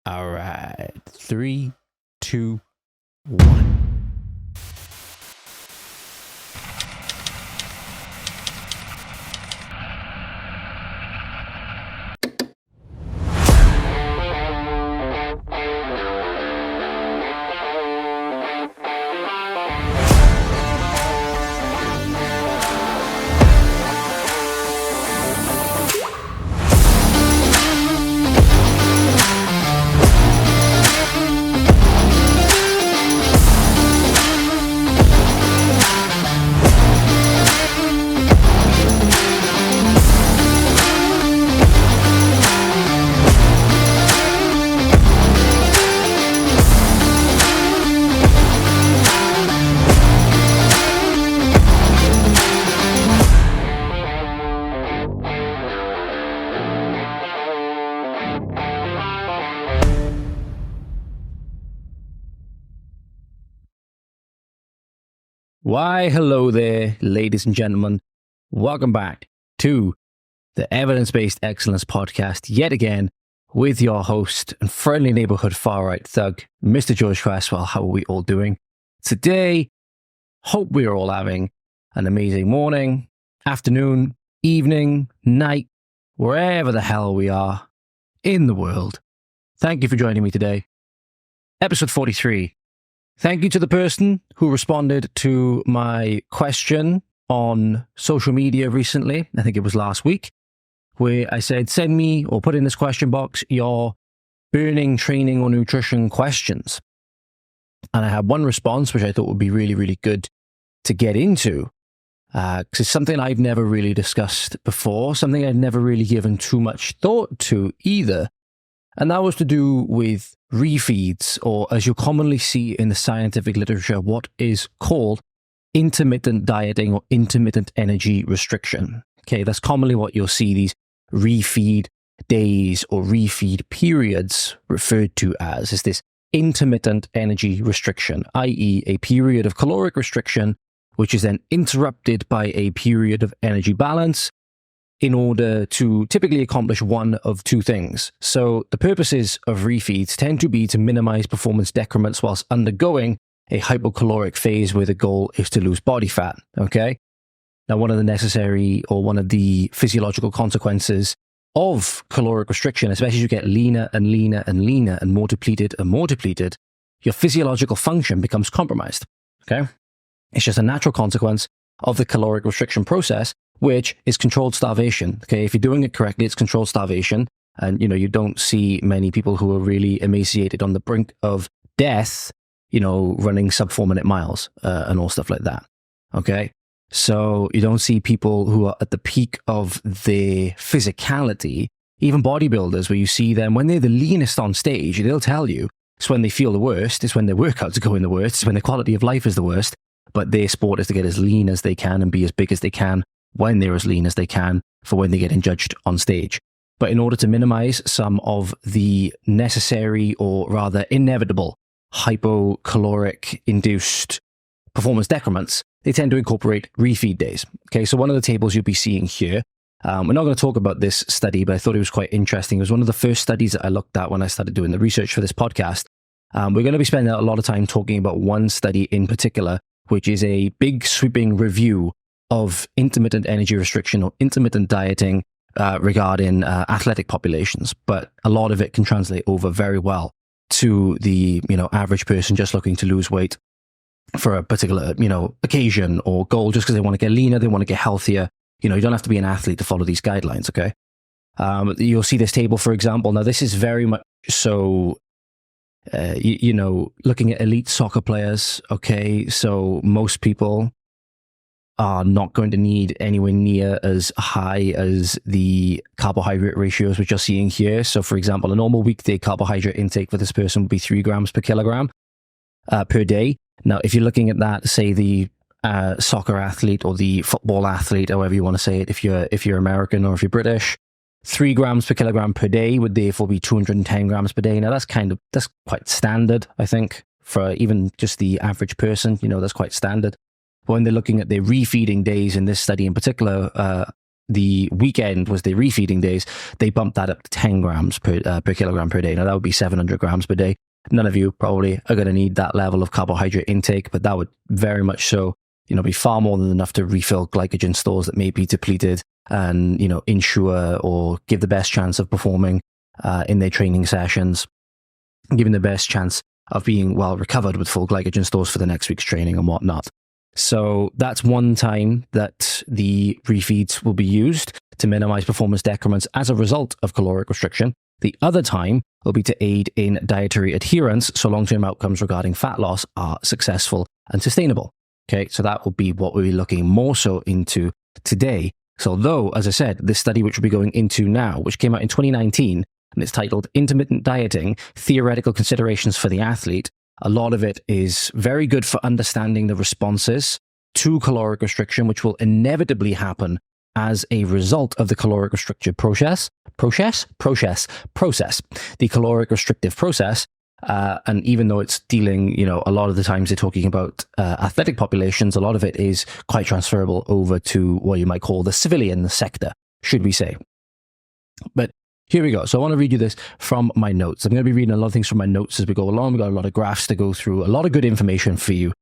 All right. 3, 2, 1. Why, hello there, ladies and gentlemen. Welcome back to the Evidence-Based Excellence Podcast, yet again, with your host and friendly neighborhood far-right thug, Mr. George Cresswell. How are we all doing today? Hope we are all having an amazing morning, afternoon, evening, night, wherever the hell we are in the world. Thank you for joining me today. Episode 43. Thank you to the person who responded to my question on social media recently. I think it was last week, where I said, send me or put in this question box your burning training or nutrition questions. And I had one response, which I thought would be really, really good to get into, because it's something I've never really discussed before, something I've never really given too much thought to either. And that was to do with refeeds, or as you commonly see in the scientific literature, what is called intermittent dieting or intermittent energy restriction. Okay, that's commonly what you'll see these refeed days or refeed periods referred to as, is this intermittent energy restriction, i.e. a period of caloric restriction, which is then interrupted by a period of energy balance, in order to typically accomplish one of two things. So the purposes of refeeds tend to be to minimize performance decrements whilst undergoing a hypocaloric phase where the goal is to lose body fat, okay? Now, one of the necessary or one of the physiological consequences of caloric restriction, especially as you get leaner and leaner and leaner and more depleted, your physiological function becomes compromised, okay? It's just a natural consequence of the caloric restriction process, which is controlled starvation. Okay, if you're doing it correctly, it's controlled starvation. And, you don't see many people who are really emaciated on the brink of death, running sub 4-minute miles and all stuff like that. Okay, so you don't see people who are at the peak of their physicality, even bodybuilders, where you see them when they're the leanest on stage, they'll tell you it's when they feel the worst, it's when their workouts are going the worst, it's when their quality of life is the worst. But their sport is to get as lean as they can and be as big as they can when they're as lean as they can for when they're getting judged on stage. But in order to minimize some of the necessary or rather inevitable hypocaloric induced performance decrements, they tend to incorporate refeed days. Okay, so one of the tables you'll be seeing here, we're not going to talk about this study, but I thought it was quite interesting. It was one of the first studies that I looked at when I started doing the research for this podcast. We're going to be spending a lot of time talking about one study in particular, which is a big sweeping review of intermittent energy restriction or intermittent dieting regarding athletic populations. But a lot of it can translate over very well to the average person just looking to lose weight for a particular occasion or goal, just because they want to get leaner, they want to get healthier. You don't have to be an athlete to follow these guidelines. Okay, you'll see this table, for example. Now, this is very much so looking at elite soccer players. Okay, so most people are not going to need anywhere near as high as the carbohydrate ratios which you're seeing here. So, for example, a normal weekday carbohydrate intake for this person would be 3 grams per kilogram per day. Now, if you're looking at that, say the soccer athlete or the football athlete, however you want to say it, if you're American or if you're British, 3 grams per kilogram per day would therefore be 210 grams per day. Now, that's quite standard, I think, for even just the average person. That's quite standard. When they're looking at their refeeding days in this study in particular, the weekend was the refeeding days, they bumped that up to 10 grams per kilogram per day. Now, that would be 700 grams per day. None of you probably are going to need that level of carbohydrate intake, but that would very much so, be far more than enough to refill glycogen stores that may be depleted and, ensure or give the best chance of performing in their training sessions, giving the best chance of being well recovered with full glycogen stores for the next week's training and whatnot. So that's one time that the refeeds will be used to minimize performance decrements as a result of caloric restriction. The other time will be to aid in dietary adherence so long-term outcomes regarding fat loss are successful and sustainable. Okay, so that will be what we'll be looking more so into today. So although, as I said, this study which we'll be going into now, which came out in 2019, and it's titled Intermittent Dieting, Theoretical Considerations for the Athlete, a lot of it is very good for understanding the responses to caloric restriction, which will inevitably happen as a result of the caloric restrictive process, the caloric restrictive process. And even though it's dealing, a lot of the times they're talking about athletic populations, a lot of it is quite transferable over to what you might call the civilian sector, should we say. But here we go. So I want to read you this from my notes. I'm going to be reading a lot of things from my notes as we go along. We've got a lot of graphs to go through, a lot of good information for you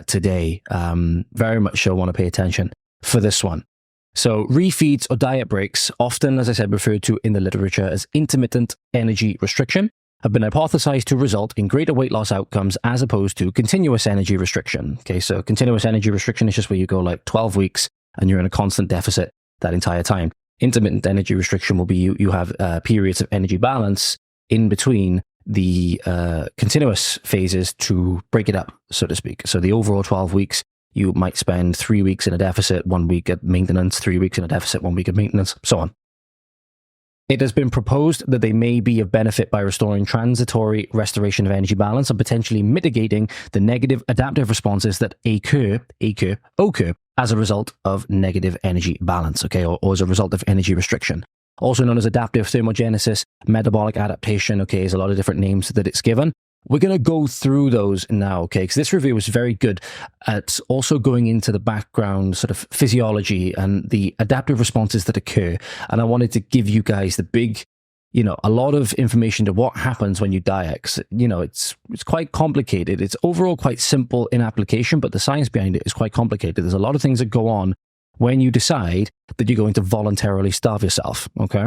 today. Very much so want to pay attention for this one. So refeeds or diet breaks, often, as I said, referred to in the literature as intermittent energy restriction, have been hypothesized to result in greater weight loss outcomes as opposed to continuous energy restriction. Okay, so continuous energy restriction is just where you go like 12 weeks and you're in a constant deficit that entire time. Intermittent energy restriction will be you have periods of energy balance in between the continuous phases to break it up, so to speak. So the overall 12 weeks, you might spend 3 weeks in a deficit, 1 week at maintenance, 3 weeks in a deficit, 1 week at maintenance, so on. It has been proposed that they may be of benefit by restoring transitory restoration of energy balance and potentially mitigating the negative adaptive responses that occur as a result of negative energy balance, okay, or as a result of energy restriction. Also known as adaptive thermogenesis, metabolic adaptation, okay, is a lot of different names that it's given. We're going to go through those now, okay, because this review was very good at also going into the background sort of physiology and the adaptive responses that occur. And I wanted to give you guys the big, a lot of information to what happens when you diet. 'Cause, it's quite complicated. It's overall quite simple in application, but the science behind it is quite complicated. There's a lot of things that go on when you decide that you're going to voluntarily starve yourself, okay?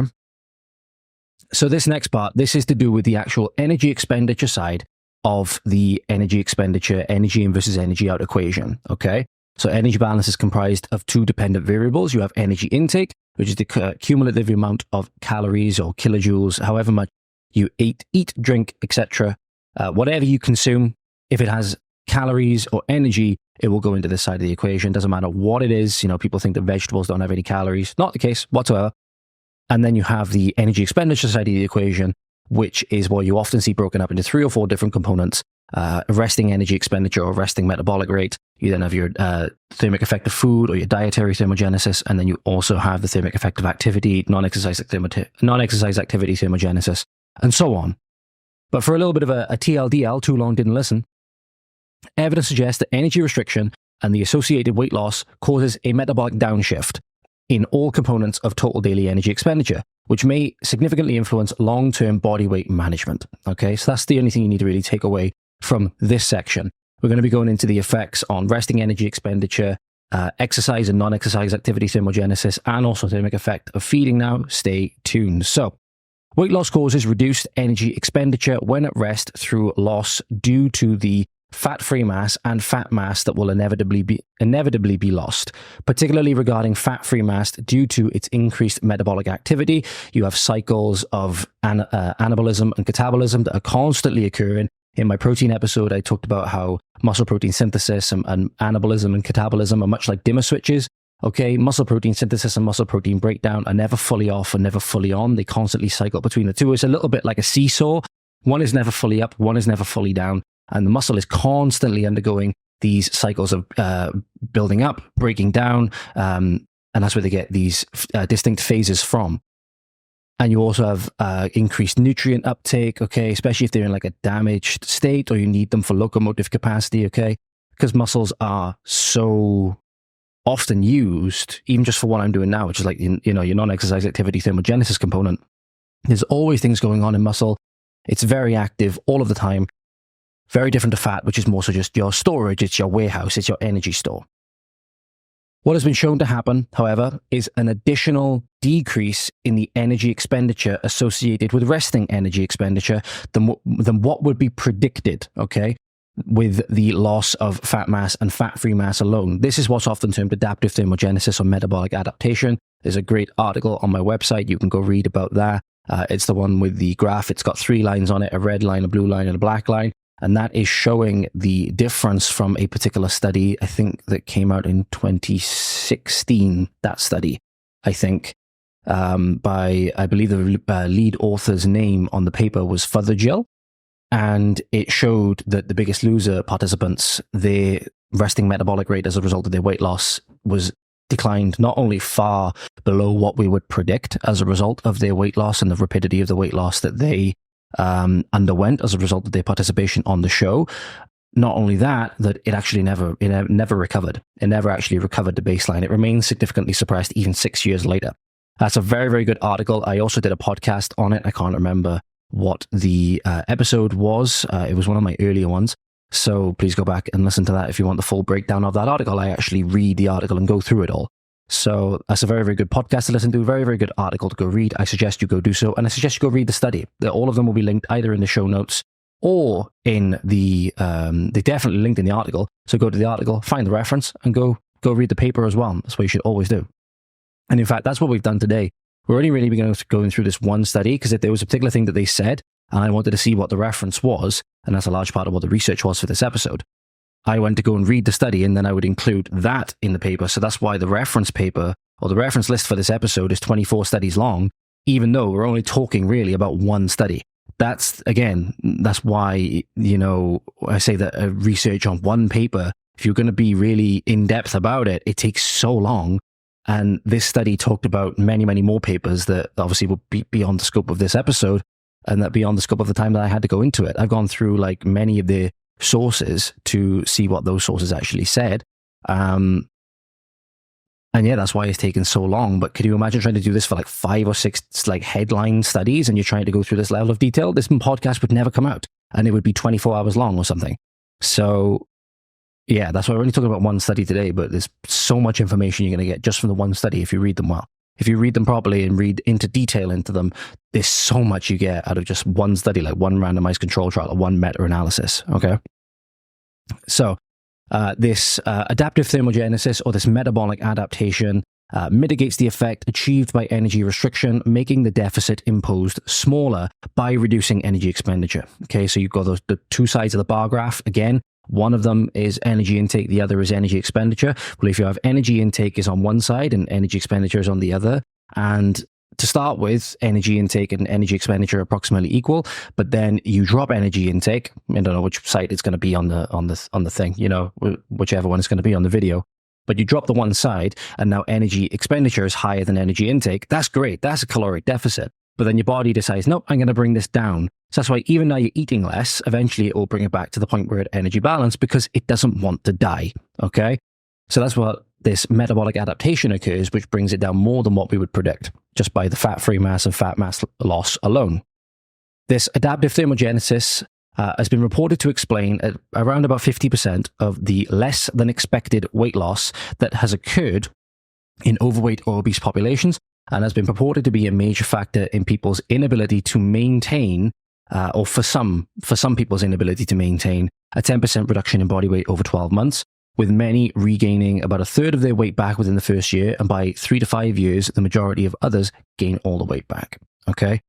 So this next part, this is to do with the actual energy expenditure side of the energy expenditure, energy in versus energy out equation, okay? So energy balance is comprised of two dependent variables. You have energy intake, which is the cumulative amount of calories or kilojoules, however much you eat, drink, etc. Whatever you consume, if it has calories or energy, it will go into this side of the equation. Doesn't matter what it is. People think that vegetables don't have any calories. Not the case whatsoever. And then you have the energy expenditure side of the equation, which is what you often see broken up into 3 or 4 different components. Resting energy expenditure or resting metabolic rate. You then have your thermic effect of food or your dietary thermogenesis. And then you also have the thermic effect of activity, non-exercise activity thermogenesis, and so on. But for a little bit of a TLDL, too long didn't listen, evidence suggests that energy restriction and the associated weight loss causes a metabolic downshift in all components of total daily energy expenditure, which may significantly influence long-term body weight management. Okay, so that's the only thing you need to really take away from this section. We're going to be going into the effects on resting energy expenditure, exercise and non-exercise activity thermogenesis, and also thermic effect of feeding now. Stay tuned. So, weight loss causes reduced energy expenditure when at rest through loss due to the fat-free mass and fat mass that will inevitably be lost, particularly regarding fat-free mass due to its increased metabolic activity. You have cycles of anabolism and catabolism that are constantly occurring. In my protein episode, I talked about how muscle protein synthesis and anabolism and catabolism are much like dimmer switches. Okay, muscle protein synthesis and muscle protein breakdown are never fully off and never fully on. They constantly cycle between the two. It's a little bit like a seesaw. One is never fully up, one is never fully down. And the muscle is constantly undergoing these cycles of building up, breaking down, and that's where they get these distinct phases from. And you also have increased nutrient uptake, okay, especially if they're in like a damaged state or you need them for locomotive capacity, okay, because muscles are so often used, even just for what I'm doing now, which is like, your non-exercise activity thermogenesis component. There's always things going on in muscle. It's very active all of the time. Very different to fat, which is more so just your storage. It's your warehouse. It's your energy store. What has been shown to happen, however, is an additional decrease in the energy expenditure associated with resting energy expenditure than what would be predicted, okay, with the loss of fat mass and fat-free mass alone. This is what's often termed adaptive thermogenesis or metabolic adaptation. There's a great article on my website. You can go read about that. It's the one with the graph. It's got 3 lines on it, a red line, a blue line, and a black line. And that is showing the difference from a particular study, I think, that came out in 2016, that study, I think, I believe the lead author's name on the paper was Fothergill. And it showed that the Biggest Loser participants, their resting metabolic rate as a result of their weight loss was declined not only far below what we would predict as a result of their weight loss and the rapidity of the weight loss that they underwent as a result of their participation on the show. Not only that it actually never recovered. It never actually recovered to baseline. It remains significantly suppressed even 6 years later. That's a very, very good article. I also did a podcast on it. I can't remember what the episode was. It was one of my earlier ones. So please go back and listen to that if you want the full breakdown of that article. I actually read the article and go through it all. So that's a very, very good podcast to listen to, a very, very good article to go read. I suggest you go do so, and I suggest you go read the study. All of them will be linked either in the show notes or in the, they definitely linked in the article. So go to the article, find the reference, and go read the paper as well. That's what you should always do. And in fact, that's what we've done today. We're only really going through this one study because if there was a particular thing that they said, and I wanted to see what the reference was, and that's a large part of what the research was for this episode, I went to go and read the study, and then I would include that in the paper. So that's why the reference paper or the reference list for this episode is 24 studies long, even though we're only talking really about one study. That's why, I say that a research on one paper, if you're going to be really in depth about it, it takes so long. And this study talked about many, many more papers that obviously will be beyond the scope of this episode and that beyond the scope of the time that I had to go into it. I've gone through like many of the sources to see what those sources actually said. And yeah, that's why it's taken so long. But could you imagine trying to do this for like 5 or 6 like headline studies and you're trying to go through this level of detail? This podcast would never come out and it would be 24 hours long or something. So yeah, that's why we're only talking about one study today, but there's so much information you're going to get just from the one study if you read them well. If you read them properly and read into detail into them, there's so much you get out of just one study, like one randomized control trial or one meta-analysis, okay? So this adaptive thermogenesis or this metabolic adaptation mitigates the effect achieved by energy restriction, making the deficit imposed smaller by reducing energy expenditure. Okay, so you've got the 2 sides of the bar graph. Again, one of them is energy intake, the other is energy expenditure. Well, if you have energy intake is on one side and energy expenditure is on the other, and to start with, energy intake and energy expenditure are approximately equal, but then you drop energy intake. I don't know which side it's going to be on the thing, whichever one is going to be on the video. But you drop the one side, and now energy expenditure is higher than energy intake. That's great. That's a caloric deficit. But then your body decides, nope, I'm going to bring this down. So that's why even though you're eating less, eventually it will bring it back to the point where it's energy balance because it doesn't want to die. Okay? So that's what this metabolic adaptation occurs, which brings it down more than what we would predict just by the fat-free mass and fat mass loss alone. This adaptive thermogenesis has been reported to explain around about 50% of the less than expected weight loss that has occurred in overweight or obese populations, and has been purported to be a major factor in people's inability to maintain, or for some people's inability to maintain, a 10% reduction in body weight over 12 months, with many regaining about 1/3 of their weight back within the first year, and by 3 to 5 years, the majority of others gain all the weight back. Okay?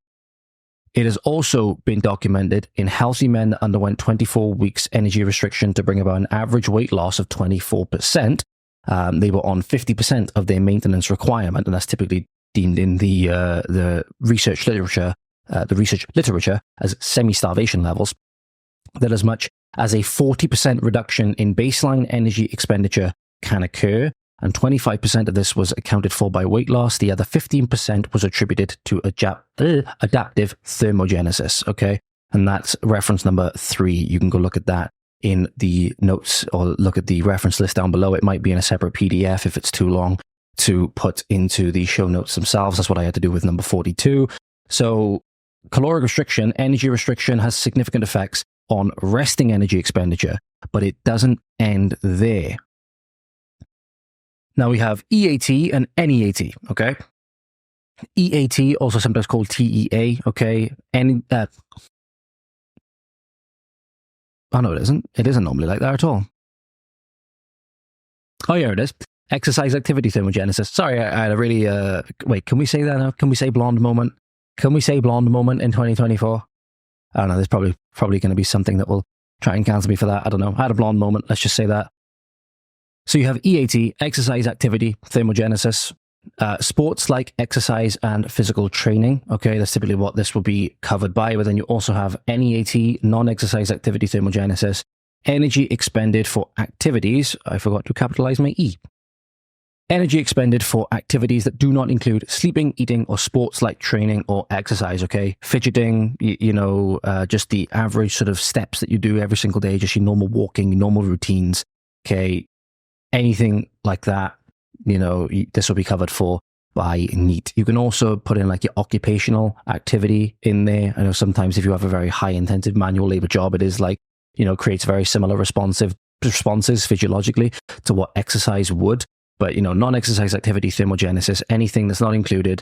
It has also been documented in healthy men that underwent 24 weeks energy restriction to bring about an average weight loss of 24%. They were on 50% of their maintenance requirement, and that's typically deemed in the research literature as semi-starvation levels. That as much as a 40% reduction in baseline energy expenditure can occur, and 25% of this was accounted for by weight loss. The other 15% was attributed to adaptive thermogenesis, okay? And that's reference number 3. You can go look at that in the notes or look at the reference list down below. It might be in a separate PDF if it's too long to put into the show notes themselves. That's what I had to do with number 42. So caloric restriction, energy restriction has significant effects on resting energy expenditure, but it doesn't end there. Now we have EAT and NEAT, okay? EAT, also sometimes called TEA, okay? Oh, no, it isn't. It isn't normally like that at all. Oh, yeah, it is. Exercise activity thermogenesis. Sorry, I had a really... wait, can we say that now? Can we say blonde moment? Can we say blonde moment in 2024? I don't know, there's probably going to be something that will try and cancel me for that. I don't know. I had a blonde moment. Let's just say that. So you have EAT, exercise activity thermogenesis, sports like exercise and physical training. Okay, that's typically what this will be covered by. But then you also have NEAT, non-exercise activity thermogenesis, energy expended for activities. I forgot to capitalize my E. Energy expended for activities that do not include sleeping, eating, or sports like training or exercise, okay? Fidgeting, just the average sort of steps that you do every single day, just your normal walking, normal routines, okay? Anything like that, this will be covered for by NEAT. You can also put in like your occupational activity in there. I know sometimes if you have a very high intensive manual labor job, it is like, creates very similar responses physiologically to what exercise would. But, non-exercise activity thermogenesis, anything that's not included,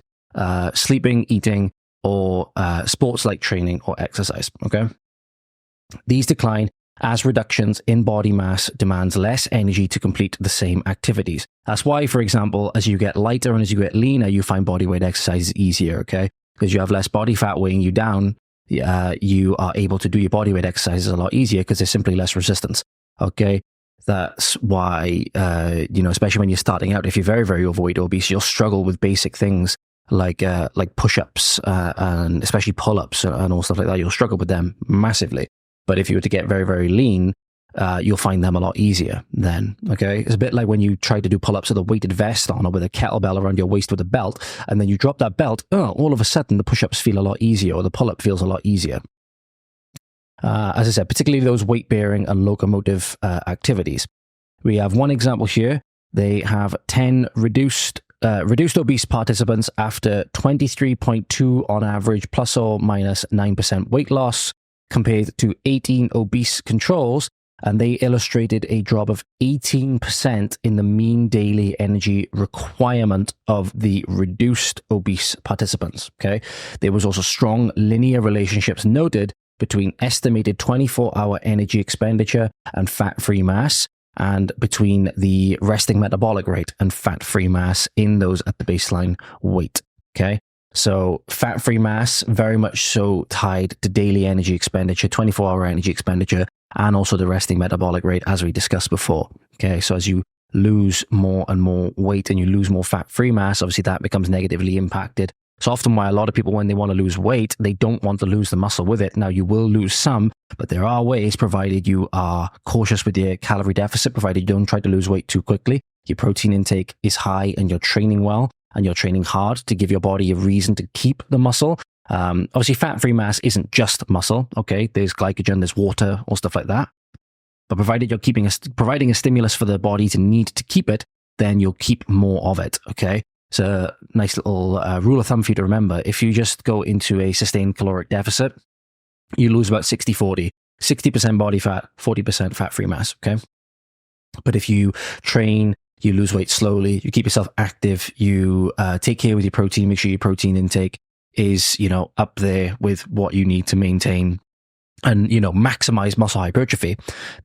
sleeping, eating, or sports like training or exercise, okay? These decline as reductions in body mass demands less energy to complete the same activities. That's why, for example, as you get lighter and as you get leaner, you find body weight exercises easier, okay? Because you have less body fat weighing you down, you are able to do your body weight exercises a lot easier because there's simply less resistance, okay? That's why, especially when you're starting out, if you're very, very overweight or obese, you'll struggle with basic things like push-ups and especially pull-ups and all stuff like that. You'll struggle with them massively. But if you were to get very, very lean, you'll find them a lot easier then, okay? It's a bit like when you try to do pull-ups with a weighted vest on or with a kettlebell around your waist with a belt, and then you drop that belt, all of a sudden the push-ups feel a lot easier or the pull-up feels a lot easier. As I said, particularly those weight-bearing and locomotive activities. We have one example here. They have 10 reduced obese participants after 23.2 on average, plus or minus 9% weight loss, compared to 18 obese controls, and they illustrated a drop of 18% in the mean daily energy requirement of the reduced obese participants. Okay, there was also strong linear relationships noted between estimated 24-hour energy expenditure and fat-free mass, and between the resting metabolic rate and fat-free mass in those at the baseline weight, okay? So fat-free mass, very much so tied to daily energy expenditure, 24-hour energy expenditure, and also the resting metabolic rate, as we discussed before, okay? So as you lose more and more weight and you lose more fat-free mass, obviously that becomes negatively impacted. So often why a lot of people, when they want to lose weight, they don't want to lose the muscle with it. Now, you will lose some, but there are ways, provided you are cautious with your calorie deficit, provided you don't try to lose weight too quickly, your protein intake is high and you're training well and you're training hard to give your body a reason to keep the muscle. Obviously, fat-free mass isn't just muscle, okay? There's glycogen, there's water, or stuff like that. But provided you're providing a stimulus for the body to need to keep it, then you'll keep more of it, okay? It's a nice little rule of thumb for you to remember. If you just go into a sustained caloric deficit, you lose about 60-40. 60% body fat, 40% fat-free mass, okay? But if you train, you lose weight slowly, you keep yourself active, you take care with your protein, make sure your protein intake is, up there with what you need to maintain and, maximize muscle hypertrophy,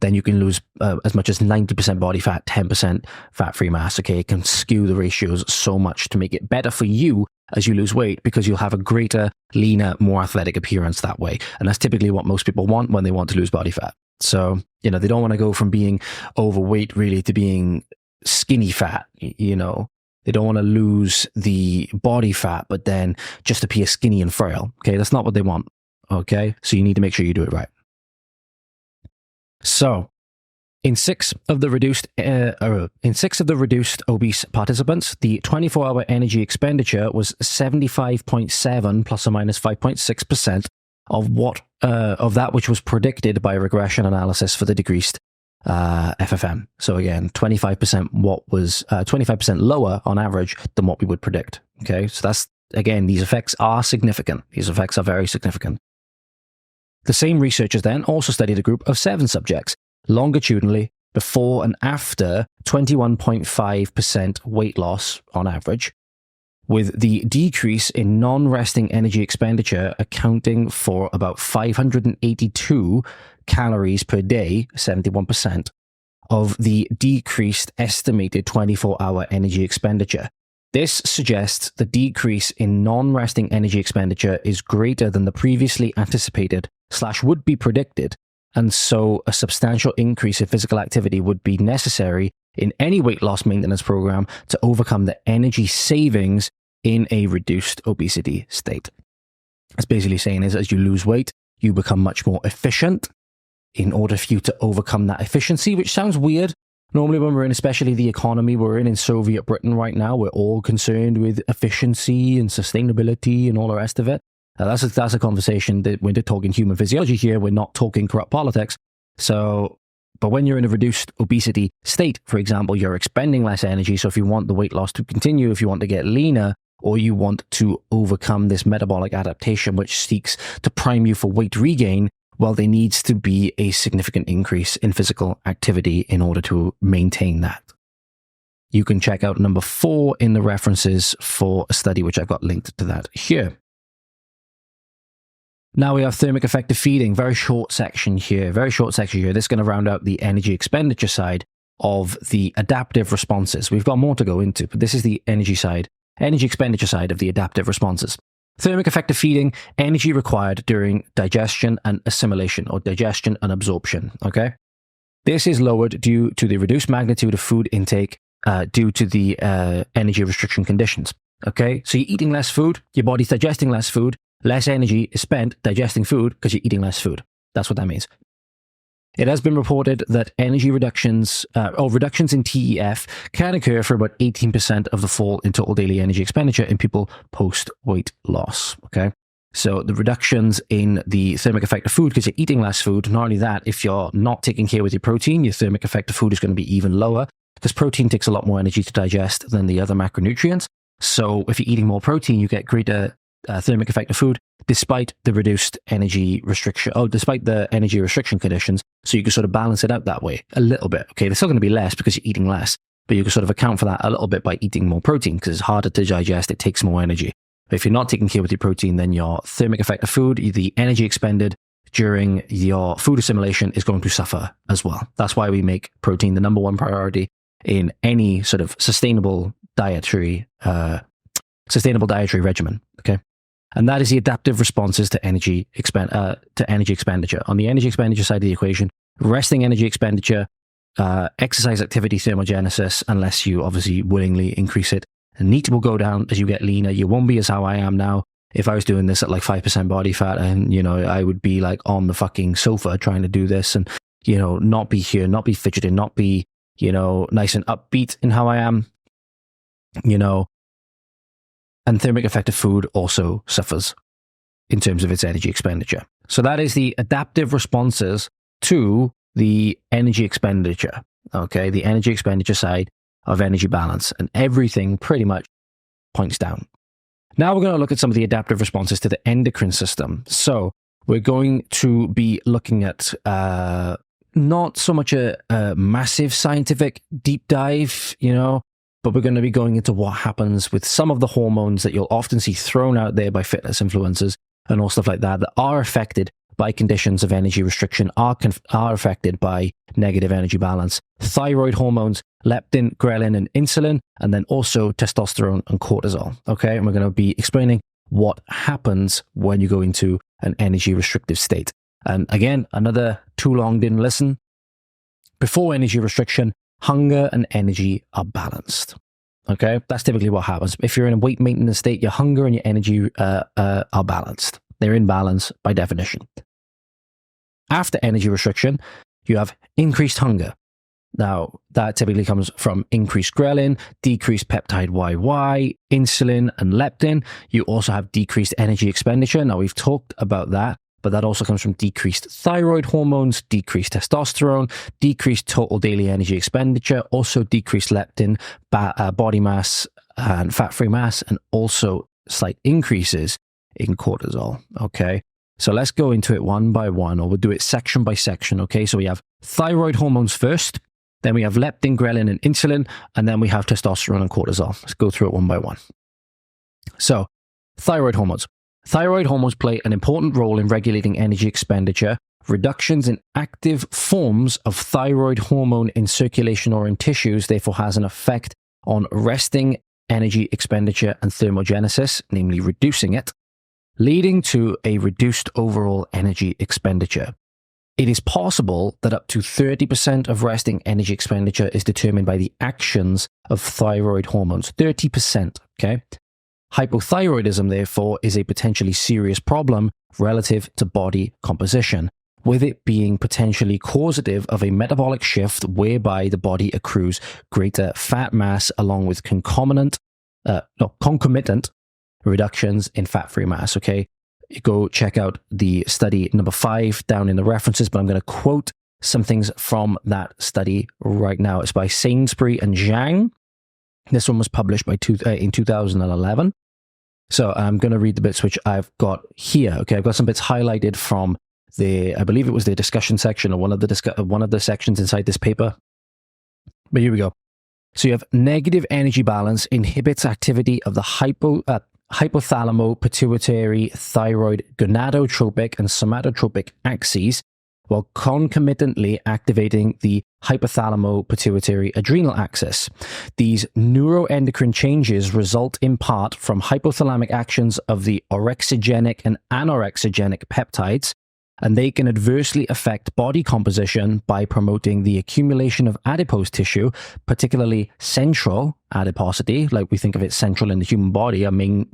then you can lose as much as 90% body fat, 10% fat-free mass, okay? It can skew the ratios so much to make it better for you as you lose weight because you'll have a greater, leaner, more athletic appearance that way. And that's typically what most people want when they want to lose body fat. So, they don't want to go from being overweight really to being skinny fat, They don't want to lose the body fat, but then just appear skinny and frail, okay? That's not what they want. Okay, so you need to make sure you do it right. So, in six of the reduced obese participants, the 24-hour energy expenditure was 75.7 plus or minus 5.6%, of that which was predicted by regression analysis for the decreased FFM. So again, 25% 25% lower on average than what we would predict. Okay, so that's, again, these effects are significant. These effects are very significant. The same researchers then also studied a group of 7 subjects longitudinally before and after 21.5% weight loss on average, with the decrease in non-resting energy expenditure accounting for about 582 calories per day, 71%, of the decreased estimated 24-hour energy expenditure. This suggests the decrease in non-resting energy expenditure is greater than the previously anticipated / would be predicted, and so a substantial increase in physical activity would be necessary in any weight loss maintenance program to overcome the energy savings in a reduced obesity state. It's basically saying is, as you lose weight, you become much more efficient in order for you to overcome that efficiency, which sounds weird. Normally when we're in, especially the economy we're in Soviet Britain right now, we're all concerned with efficiency and sustainability and all the rest of it. That's a conversation that we're talking human physiology here. We're not talking corrupt politics. So, but when you're in a reduced obesity state, for example, you're expending less energy. So if you want the weight loss to continue, if you want to get leaner, or you want to overcome this metabolic adaptation which seeks to prime you for weight regain, well, there needs to be a significant increase in physical activity in order to maintain that. You can check out number 4 in the references for a study which I've got linked to that here. Now we have thermic effective feeding. Very short section here. This is going to round out the energy expenditure side of the adaptive responses. We've got more to go into, but this is the energy expenditure side of the adaptive responses. Thermic effective feeding, energy required during digestion and assimilation, or digestion and absorption. Okay, this is lowered due to the reduced magnitude of food intake due to the energy restriction conditions. Okay, so you're eating less food, your body's digesting less food, less energy is spent digesting food because you're eating less food. That's what that means. It has been reported that energy reductions in TEF can occur for about 18% of the fall in total daily energy expenditure in people post-weight loss. Okay, so the reductions in the thermic effect of food because you're eating less food. Not only that, if you're not taking care with your protein, your thermic effect of food is going to be even lower because protein takes a lot more energy to digest than the other macronutrients. So if you're eating more protein, you get greater thermic effect of food despite the reduced energy restriction, despite the energy restriction conditions. So you can sort of balance it out that way a little bit. Okay, there's still going to be less because you're eating less, but you can sort of account for that a little bit by eating more protein because it's harder to digest, it takes more energy. But if you're not taking care with your protein, then your thermic effect of food, the energy expended during your food assimilation is going to suffer as well. That's why we make protein the number 1 priority in any sort of sustainable dietary regimen. Okay. And that is the adaptive responses to energy expenditure. On the energy expenditure side of the equation, resting energy expenditure, exercise activity thermogenesis, unless you obviously willingly increase it, and NEAT will go down as you get leaner. You won't be as how I am now. If I was doing this at like 5% body fat, and I would be like on the fucking sofa trying to do this, and not be here, not be fidgeting, not be nice and upbeat in how I am, And thermic effect of food also suffers in terms of its energy expenditure. So that is the adaptive responses to the energy expenditure. Okay, the energy expenditure side of energy balance, and everything pretty much points down. Now we're going to look at some of the adaptive responses to the endocrine system. So we're going to be looking at not so much a massive scientific deep dive, but we're going to be going into what happens with some of the hormones that you'll often see thrown out there by fitness influencers and all stuff like that are affected by conditions of energy restriction, are affected by negative energy balance. Thyroid hormones, leptin, ghrelin, and insulin, and then also testosterone and cortisol. Okay, and we're going to be explaining what happens when you go into an energy restrictive state. And again, another too long didn't listen. Before energy restriction, hunger and energy are balanced. Okay, that's typically what happens. If you're in a weight maintenance state, your hunger and your energy are balanced. They're in balance by definition. After energy restriction, you have increased hunger. Now, that typically comes from increased ghrelin, decreased peptide YY, insulin, and leptin. You also have decreased energy expenditure. Now, we've talked about that, but that also comes from decreased thyroid hormones, decreased testosterone, decreased total daily energy expenditure, also decreased leptin, body mass and fat-free mass, and also slight increases in cortisol. Okay, so let's go into it one by one, or we'll do it section by section. Okay, so we have thyroid hormones first, then we have leptin, ghrelin, and insulin, and then we have testosterone and cortisol. Let's go through it one by one. So, thyroid hormones. Thyroid hormones play an important role in regulating energy expenditure. Reductions in active forms of thyroid hormone in circulation or in tissues therefore has an effect on resting energy expenditure and thermogenesis, namely reducing it, leading to a reduced overall energy expenditure. It is possible that up to 30% of resting energy expenditure is determined by the actions of thyroid hormones. 30%, okay? Hypothyroidism, therefore, is a potentially serious problem relative to body composition, with it being potentially causative of a metabolic shift whereby the body accrues greater fat mass along with concomitant reductions in fat-free mass, okay? Go check out the study number 5 down in the references, but I'm going to quote some things from that study right now. It's by Sainsbury and Zhang. This one was published in 2011. So I'm going to read the bits which I've got here. Okay, I've got some bits highlighted from I believe it was the discussion section, or one of the sections inside this paper. But here we go. So you have negative energy balance inhibits activity of the hypothalamo-pituitary thyroid gonadotropic and somatotropic axes, while concomitantly activating the hypothalamo-pituitary adrenal axis. These neuroendocrine changes result in part from hypothalamic actions of the orexigenic and anorexigenic peptides, and they can adversely affect body composition by promoting the accumulation of adipose tissue, particularly central adiposity, like we think of it central in the human body. Our main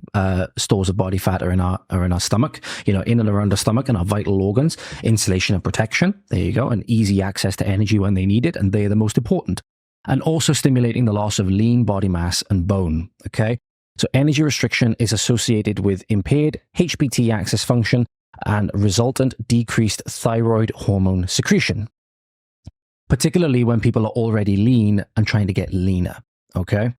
stores of body fat are in our stomach, in and around the stomach and our vital organs. Insulation and protection, there you go, and easy access to energy when they need it, and they are the most important. And also stimulating the loss of lean body mass and bone, okay? So energy restriction is associated with impaired HPT axis function and resultant decreased thyroid hormone secretion, particularly when people are already lean and trying to get leaner, okay?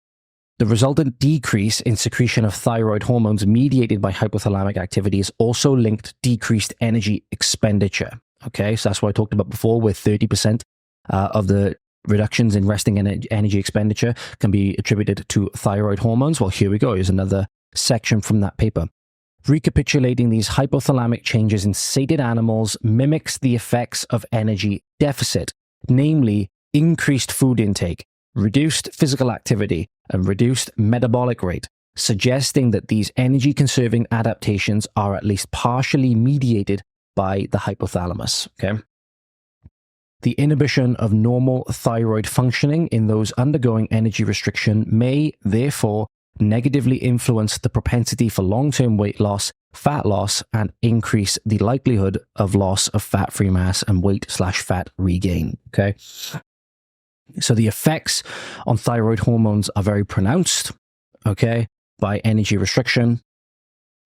The resultant decrease in secretion of thyroid hormones mediated by hypothalamic activity is also linked to decreased energy expenditure, okay? So that's what I talked about before, where 30% of the reductions in resting energy expenditure can be attributed to thyroid hormones. Well, here we go. Here's another section from that paper. Recapitulating these hypothalamic changes in sated animals mimics the effects of energy deficit, namely increased food intake, reduced physical activity, and reduced metabolic rate, suggesting that these energy-conserving adaptations are at least partially mediated by the hypothalamus. Okay? The inhibition of normal thyroid functioning in those undergoing energy restriction may, therefore, negatively influence the propensity for long-term weight loss, fat loss, and increase the likelihood of loss of fat-free mass and weight/fat regain. Okay. So the effects on thyroid hormones are very pronounced, okay, by energy restriction.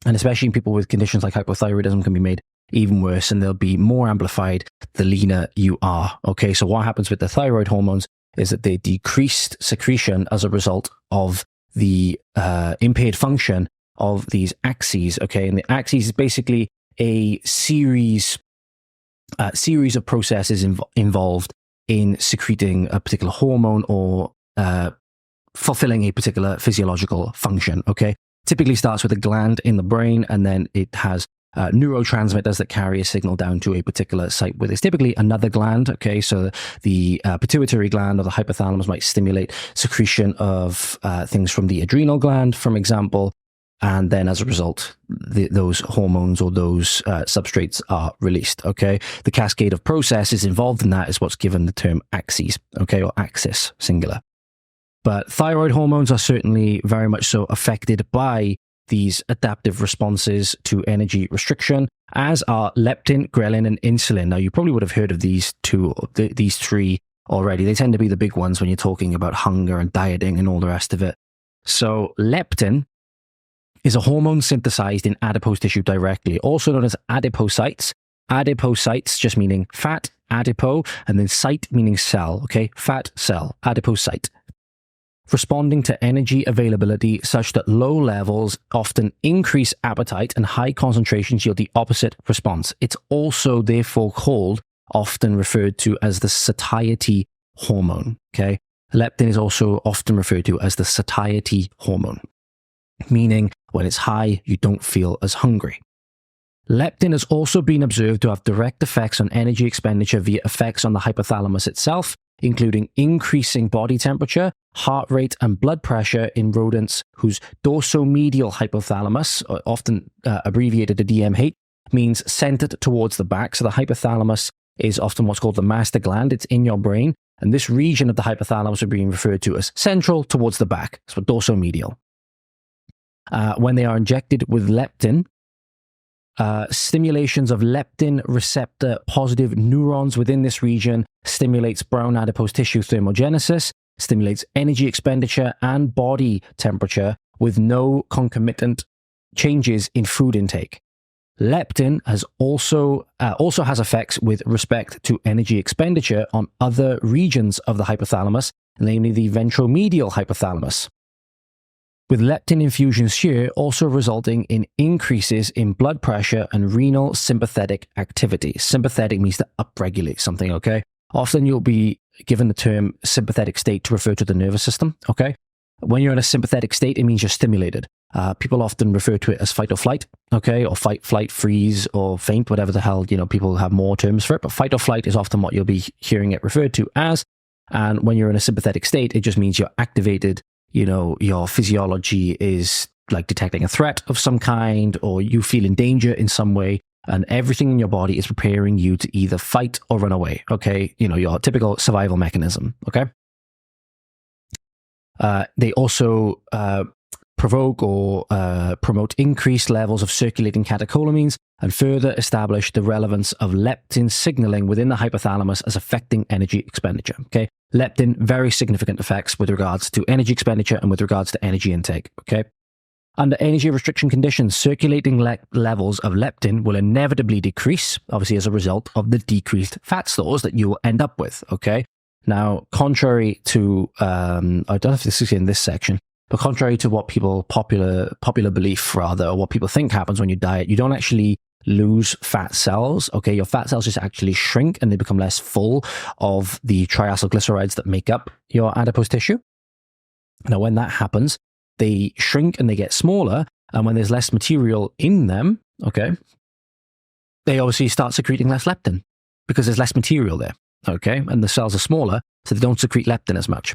And especially in people with conditions like hypothyroidism can be made even worse, and they'll be more amplified the leaner you are. Okay. So what happens with the thyroid hormones is that they decreased secretion as a result of the impaired function of these axes, okay? And the axes is basically a series of processes involved in secreting a particular hormone or fulfilling a particular physiological function, okay? Typically starts with a gland in the brain, and then it has neurotransmitters that carry a signal down to a particular site where there's typically another gland, okay? So the pituitary gland or the hypothalamus might stimulate secretion of things from the adrenal gland, for example, and then as a result, those hormones or those substrates are released, okay? The cascade of processes involved in that is what's given the term axes, okay, or axis, singular. But thyroid hormones are certainly very much so affected by these adaptive responses to energy restriction, as are leptin, ghrelin, and insulin. Now, you probably would have heard of these three already. They tend to be the big ones when you're talking about hunger and dieting and all the rest of it. So leptin is a hormone synthesized in adipose tissue directly, also known as adipocytes. Adipocytes just meaning fat, adipo, and then cyte meaning cell, okay? Fat cell, adipocyte. Responding to energy availability such that low levels often increase appetite and high concentrations yield the opposite response. It's also therefore called, often referred to as the satiety hormone, okay? Leptin is also often referred to as the satiety hormone, meaning when it's high, you don't feel as hungry. Leptin has also been observed to have direct effects on energy expenditure via effects on the hypothalamus itself, including increasing body temperature, heart rate, and blood pressure in rodents whose dorsomedial hypothalamus, often abbreviated to DMH, means centered towards the back. So the hypothalamus is often what's called the master gland. It's in your brain, and this region of the hypothalamus are being referred to as central towards the back. So dorsomedial. When they are injected with leptin, stimulations of leptin receptor positive neurons within this region stimulates brown adipose tissue thermogenesis, stimulates energy expenditure and body temperature with no concomitant changes in food intake. Leptin has also has effects with respect to energy expenditure on other regions of the hypothalamus, namely the ventromedial hypothalamus, with leptin infusions here also resulting in increases in blood pressure and renal sympathetic activity. Sympathetic means to upregulate something, okay? Often you'll be given the term sympathetic state to refer to the nervous system, okay? When you're in a sympathetic state, it means you're stimulated. People often refer to it as fight or flight, okay? Or fight, flight, freeze, or faint, whatever the hell, people have more terms for it. But fight or flight is often what you'll be hearing it referred to as. And when you're in a sympathetic state, it just means you're activated. Your physiology is like detecting a threat of some kind, or you feel in danger in some way, and everything in your body is preparing you to either fight or run away, okay? Your typical survival mechanism, okay? They also provoke or promote increased levels of circulating catecholamines and further establish the relevance of leptin signaling within the hypothalamus as affecting energy expenditure, okay? Leptin, very significant effects with regards to energy expenditure and with regards to energy intake, okay? Under energy restriction conditions, circulating levels of leptin will inevitably decrease, obviously as a result of the decreased fat stores that you will end up with, okay? Now, contrary to, I don't know if this is in this section, but contrary to what popular belief rather, or what people think happens when you diet, you don't actually lose fat cells, okay? Your fat cells just actually shrink and they become less full of the triacylglycerides that make up your adipose tissue. Now, when that happens, they shrink and they get smaller, and when there's less material in them, okay, they obviously start secreting less leptin because there's less material there, okay? And the cells are smaller, so they don't secrete leptin as much.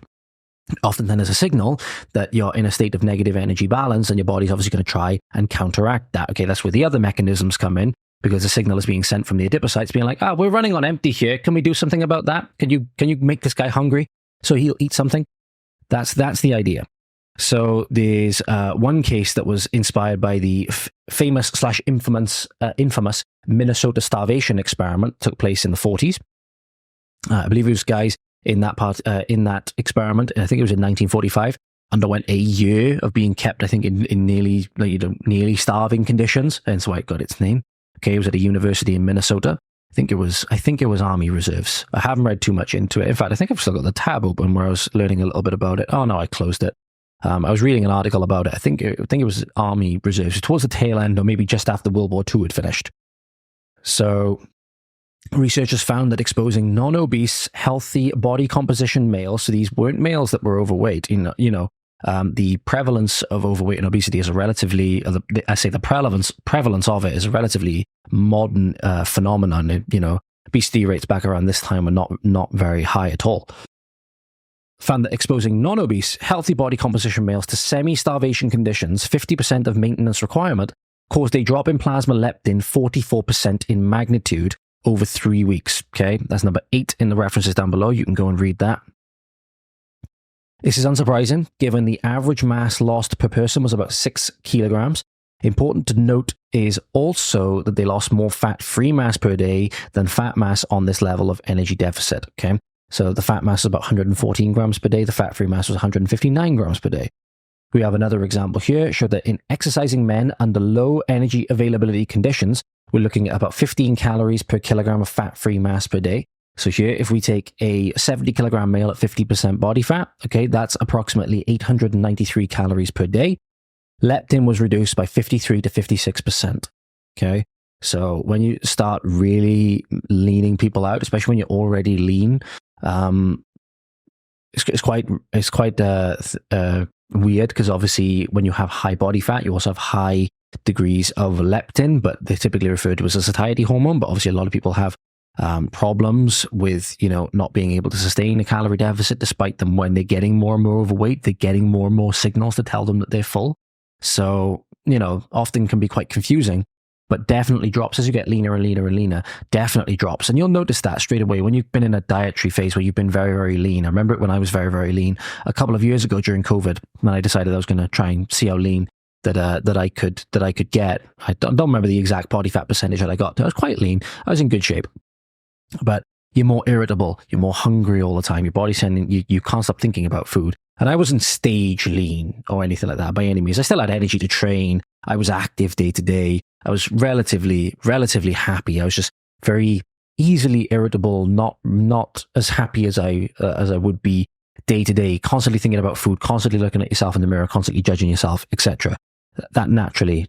Often then there's a signal that you're in a state of negative energy balance, and your body's obviously going to try and counteract that. Okay, that's where the other mechanisms come in, because the signal is being sent from the adipocytes being like, we're running on empty here. Can we do something about that? Can you make this guy hungry so he'll eat something? That's the idea. So there's one case that was inspired by the famous/infamous Minnesota starvation experiment, took place in the 40s. I believe it was guys in that experiment, I think it was in 1945, underwent a year of being kept, I think, in nearly starving conditions, and so it got its name. Okay, it was at a university in Minnesota. I think it was Army Reserves. I haven't read too much into it. In fact, I think I've still got the tab open where I was learning a little bit about it. Oh no, I closed it. I was reading an article about it. I think it was Army Reserves, towards the tail end, or maybe just after World War II had finished. So researchers found that exposing non-obese, healthy body composition males, so these weren't males that were overweight, the prevalence of overweight and obesity is the prevalence of it is a relatively modern phenomenon. Obesity rates back around this time were not very high at all. Found that exposing non-obese, healthy body composition males to semi-starvation conditions, 50% of maintenance requirement, caused a drop in plasma leptin 44% in magnitude over 3 weeks. Okay, that's number 8 in the references down below. You can go and read that. This is unsurprising, given the average mass lost per person was about 6 kilograms. Important to note is also that they lost more fat-free mass per day than fat mass on this level of energy deficit. Okay, so the fat mass was about 114 grams per day. The fat-free mass was 159 grams per day. We have another example here, show that in exercising men under low energy availability conditions, we're looking at about 15 calories per kilogram of fat-free mass per day. So here, if we take a 70 kilogram male at 50% body fat, okay, that's approximately 893 calories per day. Leptin was reduced by 53 to 56%. Okay, so when you start really leaning people out, especially when you're already lean, it's quite weird, because obviously when you have high body fat, you also have high degrees of leptin, but they're typically referred to as a satiety hormone. But obviously a lot of people have problems with, not being able to sustain a calorie deficit, despite them when they're getting more and more overweight, they're getting more and more signals to tell them that they're full. So, often can be quite confusing, but definitely drops as you get leaner and leaner and leaner, definitely drops. And you'll notice that straight away when you've been in a dietary phase where you've been very, very lean. I remember it when I was very, very lean a couple of years ago during COVID, when I decided I was going to try and see how lean that I could get. I don't remember the exact body fat percentage that I got. I was quite lean. I was in good shape, but you're more irritable. You're more hungry all the time. Your body's sending you can't stop thinking about food. And I wasn't stage lean or anything like that by any means. I still had energy to train. I was active day to day. I was relatively happy. I was just very easily irritable, not as happy as I would be day to day, constantly thinking about food, constantly looking at yourself in the mirror, constantly judging yourself, etc. That naturally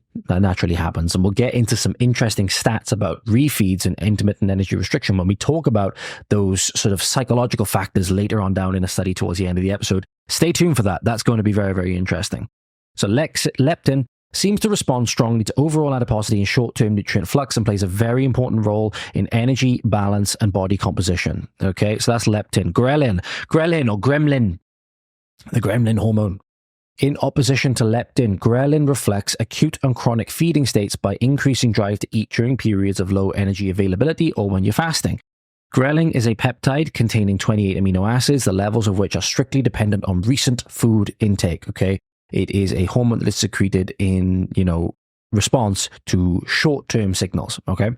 happens. And we'll get into some interesting stats about refeeds and intermittent energy restriction when we talk about those sort of psychological factors later on down in a study towards the end of the episode. Stay tuned for that. That's going to be very, very interesting. So leptin seems to respond strongly to overall adiposity and short-term nutrient flux, and plays a very important role in energy balance and body composition. Okay, so that's leptin. Ghrelin or gremlin, the gremlin hormone. In opposition to leptin, ghrelin reflects acute and chronic feeding states by increasing drive to eat during periods of low energy availability or when you're fasting. Ghrelin is a peptide containing 28 amino acids, the levels of which are strictly dependent on recent food intake. Okay, it is a hormone that is secreted in, response to short-term signals. Okay,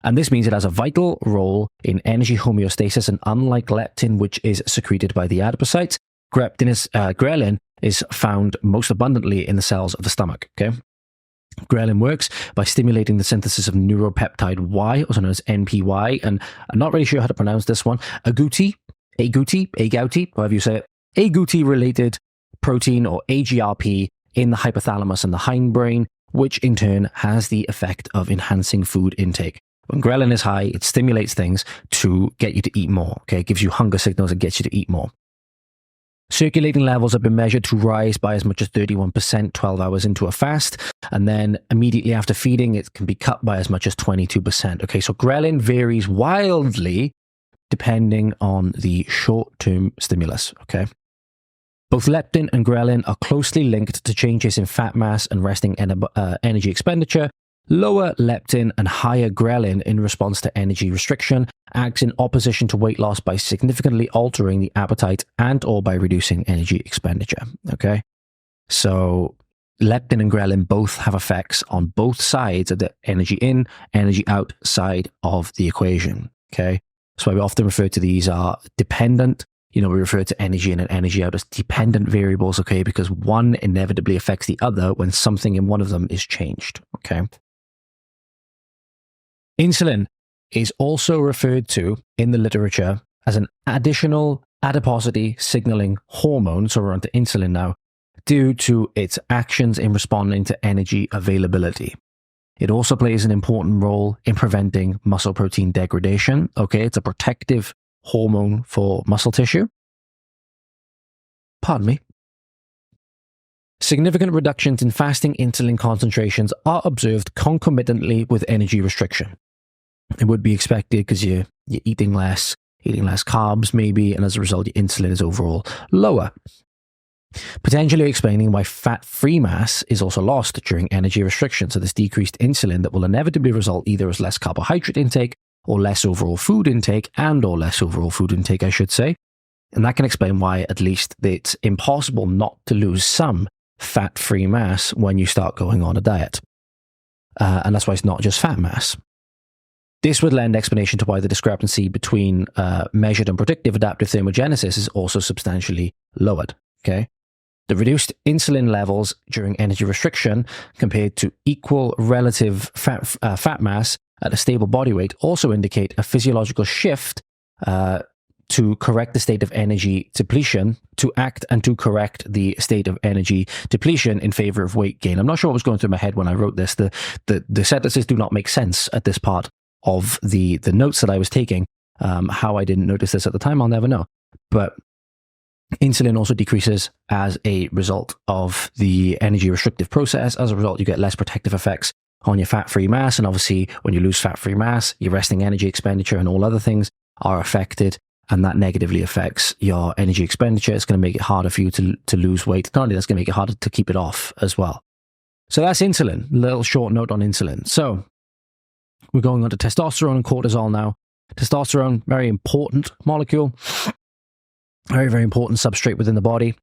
and this means it has a vital role in energy homeostasis, and unlike leptin, which is secreted by the adipocytes, ghrelin is found most abundantly in the cells of the stomach. Okay, ghrelin works by stimulating the synthesis of neuropeptide Y, also known as NPY, and I'm not really sure how to pronounce this one. Agouti, however you say it, agouti-related protein, or AGRP, in the hypothalamus and the hindbrain, which in turn has the effect of enhancing food intake. When ghrelin is high, it stimulates things to get you to eat more. Okay, it gives you hunger signals and gets you to eat more. Circulating levels have been measured to rise by as much as 31% 12 hours into a fast, and then immediately after feeding, it can be cut by as much as 22%. Okay, so ghrelin varies wildly depending on the short-term stimulus. Okay, both leptin and ghrelin are closely linked to changes in fat mass and resting energy expenditure. Lower leptin and higher ghrelin in response to energy restriction acts in opposition to weight loss by significantly altering the appetite and or by reducing energy expenditure. Okay, so leptin and ghrelin both have effects on both sides of the energy in, energy out side of the equation. Okay, that's why we often refer to these are dependent. We refer to energy in and energy out as dependent variables. Okay, because one inevitably affects the other when something in one of them is changed. Okay. Insulin is also referred to in the literature as an additional adiposity signaling hormone, so we're on to insulin now, due to its actions in responding to energy availability. It also plays an important role in preventing muscle protein degradation. Okay, it's a protective hormone for muscle tissue. Pardon me. Significant reductions in fasting insulin concentrations are observed concomitantly with energy restriction. It would be expected because you're eating less carbs maybe, and as a result, your insulin is overall lower. Potentially explaining why fat-free mass is also lost during energy restriction. So this decreased insulin that will inevitably result either as less carbohydrate intake or less overall food intake, I should say. And that can explain why at least it's impossible not to lose some fat-free mass when you start going on a diet. And that's why it's not just fat mass. This would lend explanation to why the discrepancy between measured and predictive adaptive thermogenesis is also substantially lowered. Okay, The reduced insulin levels during energy restriction compared to equal relative fat mass at a stable body weight also indicate a physiological shift to correct the state of energy depletion, to act and to correct the state of energy depletion in favor of weight gain. I'm not sure what was going through my head when I wrote this. The sentences do not make sense at this part of the notes that I was taking. How I didn't notice this at the time, I'll never know. But insulin also decreases as a result of the energy restrictive process. As a result, you get less protective effects on your fat-free mass. And obviously, when you lose fat-free mass, your resting energy expenditure and all other things are affected. And that negatively affects your energy expenditure. It's going to make it harder for you to lose weight. Not only that's going to make it harder to keep it off as well. So that's insulin. Little short note on insulin. So we're going on to testosterone and cortisol now. Testosterone, very important molecule. Very, very important substrate within the body.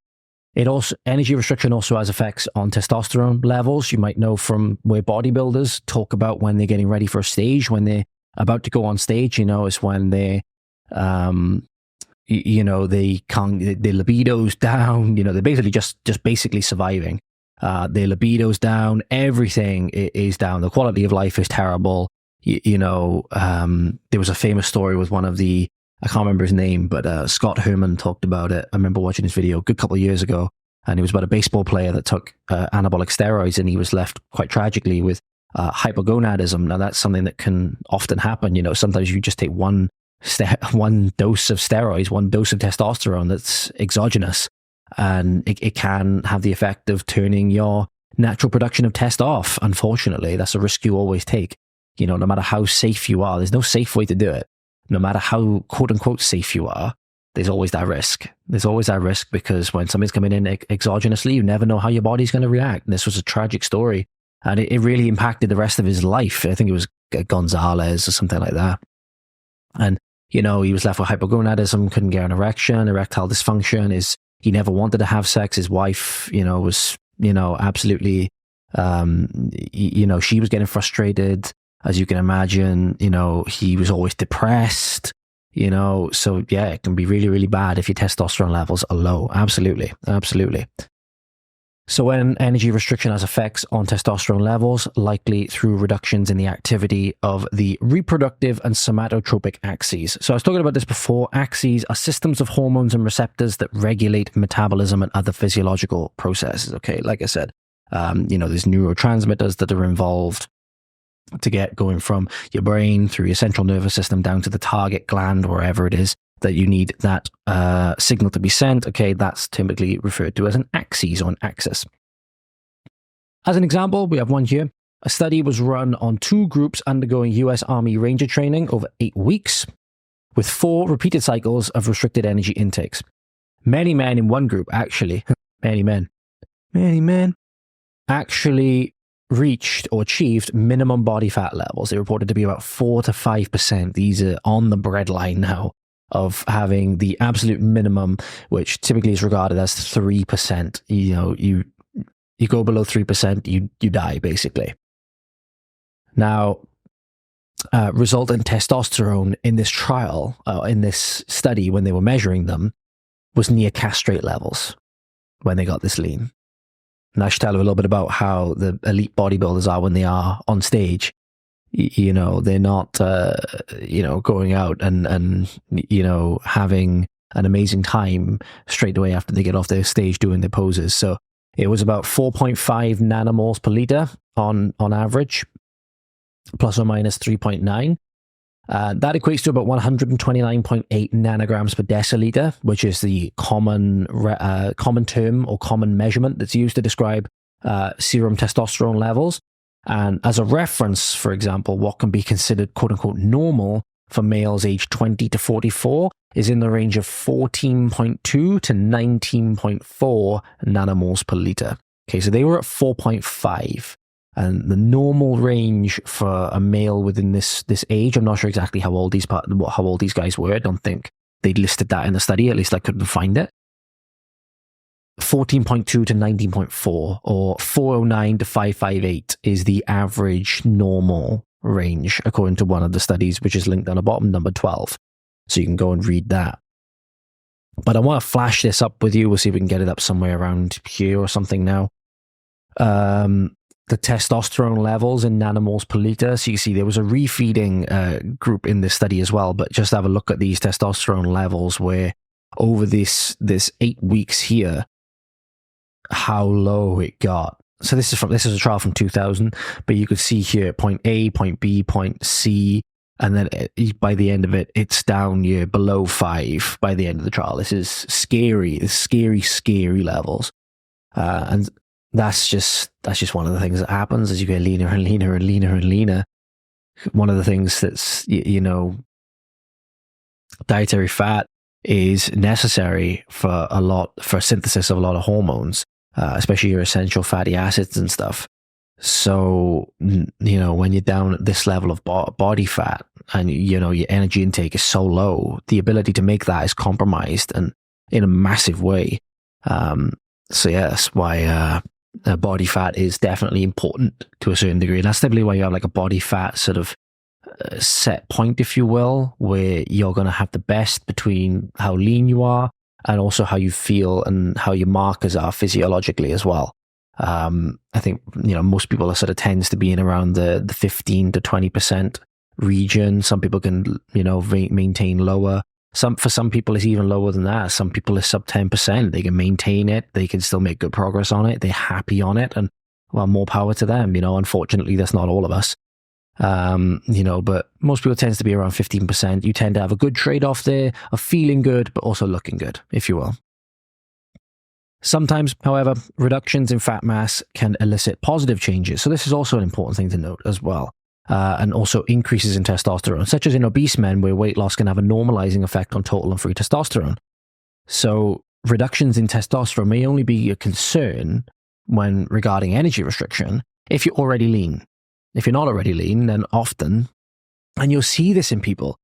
It also, energy restriction also has effects on testosterone levels. You might know from where bodybuilders talk about when they're getting ready for a stage, when they're about to go on stage, it's when they're they can't, their libido's down, they're basically just basically surviving. Their libido's down, everything is down. The quality of life is terrible. There was a famous story with one of the, I can't remember his name, but Scott Herman talked about it. I remember watching his video a good couple of years ago, and it was about a baseball player that took anabolic steroids, and he was left quite tragically with hypogonadism. Now that's something that can often happen. Sometimes you just take one dose of steroids, one dose of testosterone that's exogenous, and it can have the effect of turning your natural production of test off. Unfortunately, that's a risk you always take. No matter how safe you are, there's no safe way to do it. No matter how quote unquote safe you are, there's always that risk. There's always that risk because when something's coming in exogenously, you never know how your body's going to react. And this was a tragic story, and it really impacted the rest of his life. I think it was Gonzalez or something like that. And he was left with hypogonadism, couldn't get an erection, erectile dysfunction. He never wanted to have sex. His wife, was, absolutely, she was getting frustrated. As you can imagine, he was always depressed, so yeah, it can be really, really bad if your testosterone levels are low. Absolutely. Absolutely. So when energy restriction has effects on testosterone levels, likely through reductions in the activity of the reproductive and somatotropic axes. So I was talking about this before. Axes are systems of hormones and receptors that regulate metabolism and other physiological processes. Okay, like I said, there's neurotransmitters that are involved to get going from your brain through your central nervous system down to the target gland, wherever it is that you need that signal to be sent. Okay, that's typically referred to as an axis or an axis. As an example, we have one here. A study was run on 2 groups undergoing US Army Ranger training over 8 weeks with 4 repeated cycles of restricted energy intakes. Many men in one group actually actually reached or achieved minimum body fat levels. They reported to be about 4 to 5%. These are on the breadline now of having the absolute minimum, which typically is regarded as 3%. You go below 3%, you die basically. Now, resultant testosterone in this trial, in this study, when they were measuring them, was near castrate levels when they got this lean. And I should tell you a little bit about how the elite bodybuilders are when they are on stage. They're not, going out and having an amazing time straight away after they get off their stage doing their poses. So it was about 4.5 nanomoles per liter on average, plus or minus 3.9. That equates to about 129.8 nanograms per deciliter, which is the common term or common measurement that's used to describe serum testosterone levels. And as a reference, for example, what can be considered quote-unquote normal for males aged 20 to 44 is in the range of 14.2 to 19.4 nanomoles per liter. Okay, so they were at 4.5. And the normal range for a male within this age, I'm not sure exactly how old these guys were. I don't think they'd listed that in the study. At least I couldn't find it. 14.2 to 19.4 or 409 to 558 is the average normal range, according to one of the studies, which is linked on the bottom, number 12. So you can go and read that. But I want to flash this up with you. We'll see if we can get it up somewhere around here or something now. The testosterone levels in nanomoles per liter. So you see there was a refeeding group in this study as well, but just have a look at these testosterone levels where over this 8 weeks here, how low it got. So this is a trial from 2000, but you could see here point A, point B, point C, and then by the end of it, it's down here below 5 by the end of the trial. This is scary. It's scary levels. And that's just one of the things that happens as you get leaner and leaner and leaner and leaner. One of the things that's, dietary fat is necessary for synthesis of a lot of hormones, especially your essential fatty acids and stuff. So, when you're down at this level of body fat and, your energy intake is so low, the ability to make that is compromised and in a massive way. So yeah, that's why body fat is definitely important to a certain degree. And that's typically why you have like a body fat sort of set point, if you will, where you're going to have the best between how lean you are and also how you feel and how your markers are physiologically as well. I think, most people are sort of tends to be in around the 15 to 20% region. Some people can, maintain lower. For some people, it's even lower than that. Some people is sub 10%. They can maintain it. They can still make good progress on it. They're happy on it. And well, more power to them. Unfortunately, that's not all of us. But most people tends to be around 15%. You tend to have a good trade-off there of feeling good, but also looking good, if you will. Sometimes, however, reductions in fat mass can elicit positive changes. So this is also an important thing to note as well. And also increases in testosterone, such as in obese men where weight loss can have a normalizing effect on total and free testosterone. So reductions in testosterone may only be a concern when regarding energy restriction if you're already lean. If you're not already lean, then often, and you'll see this in people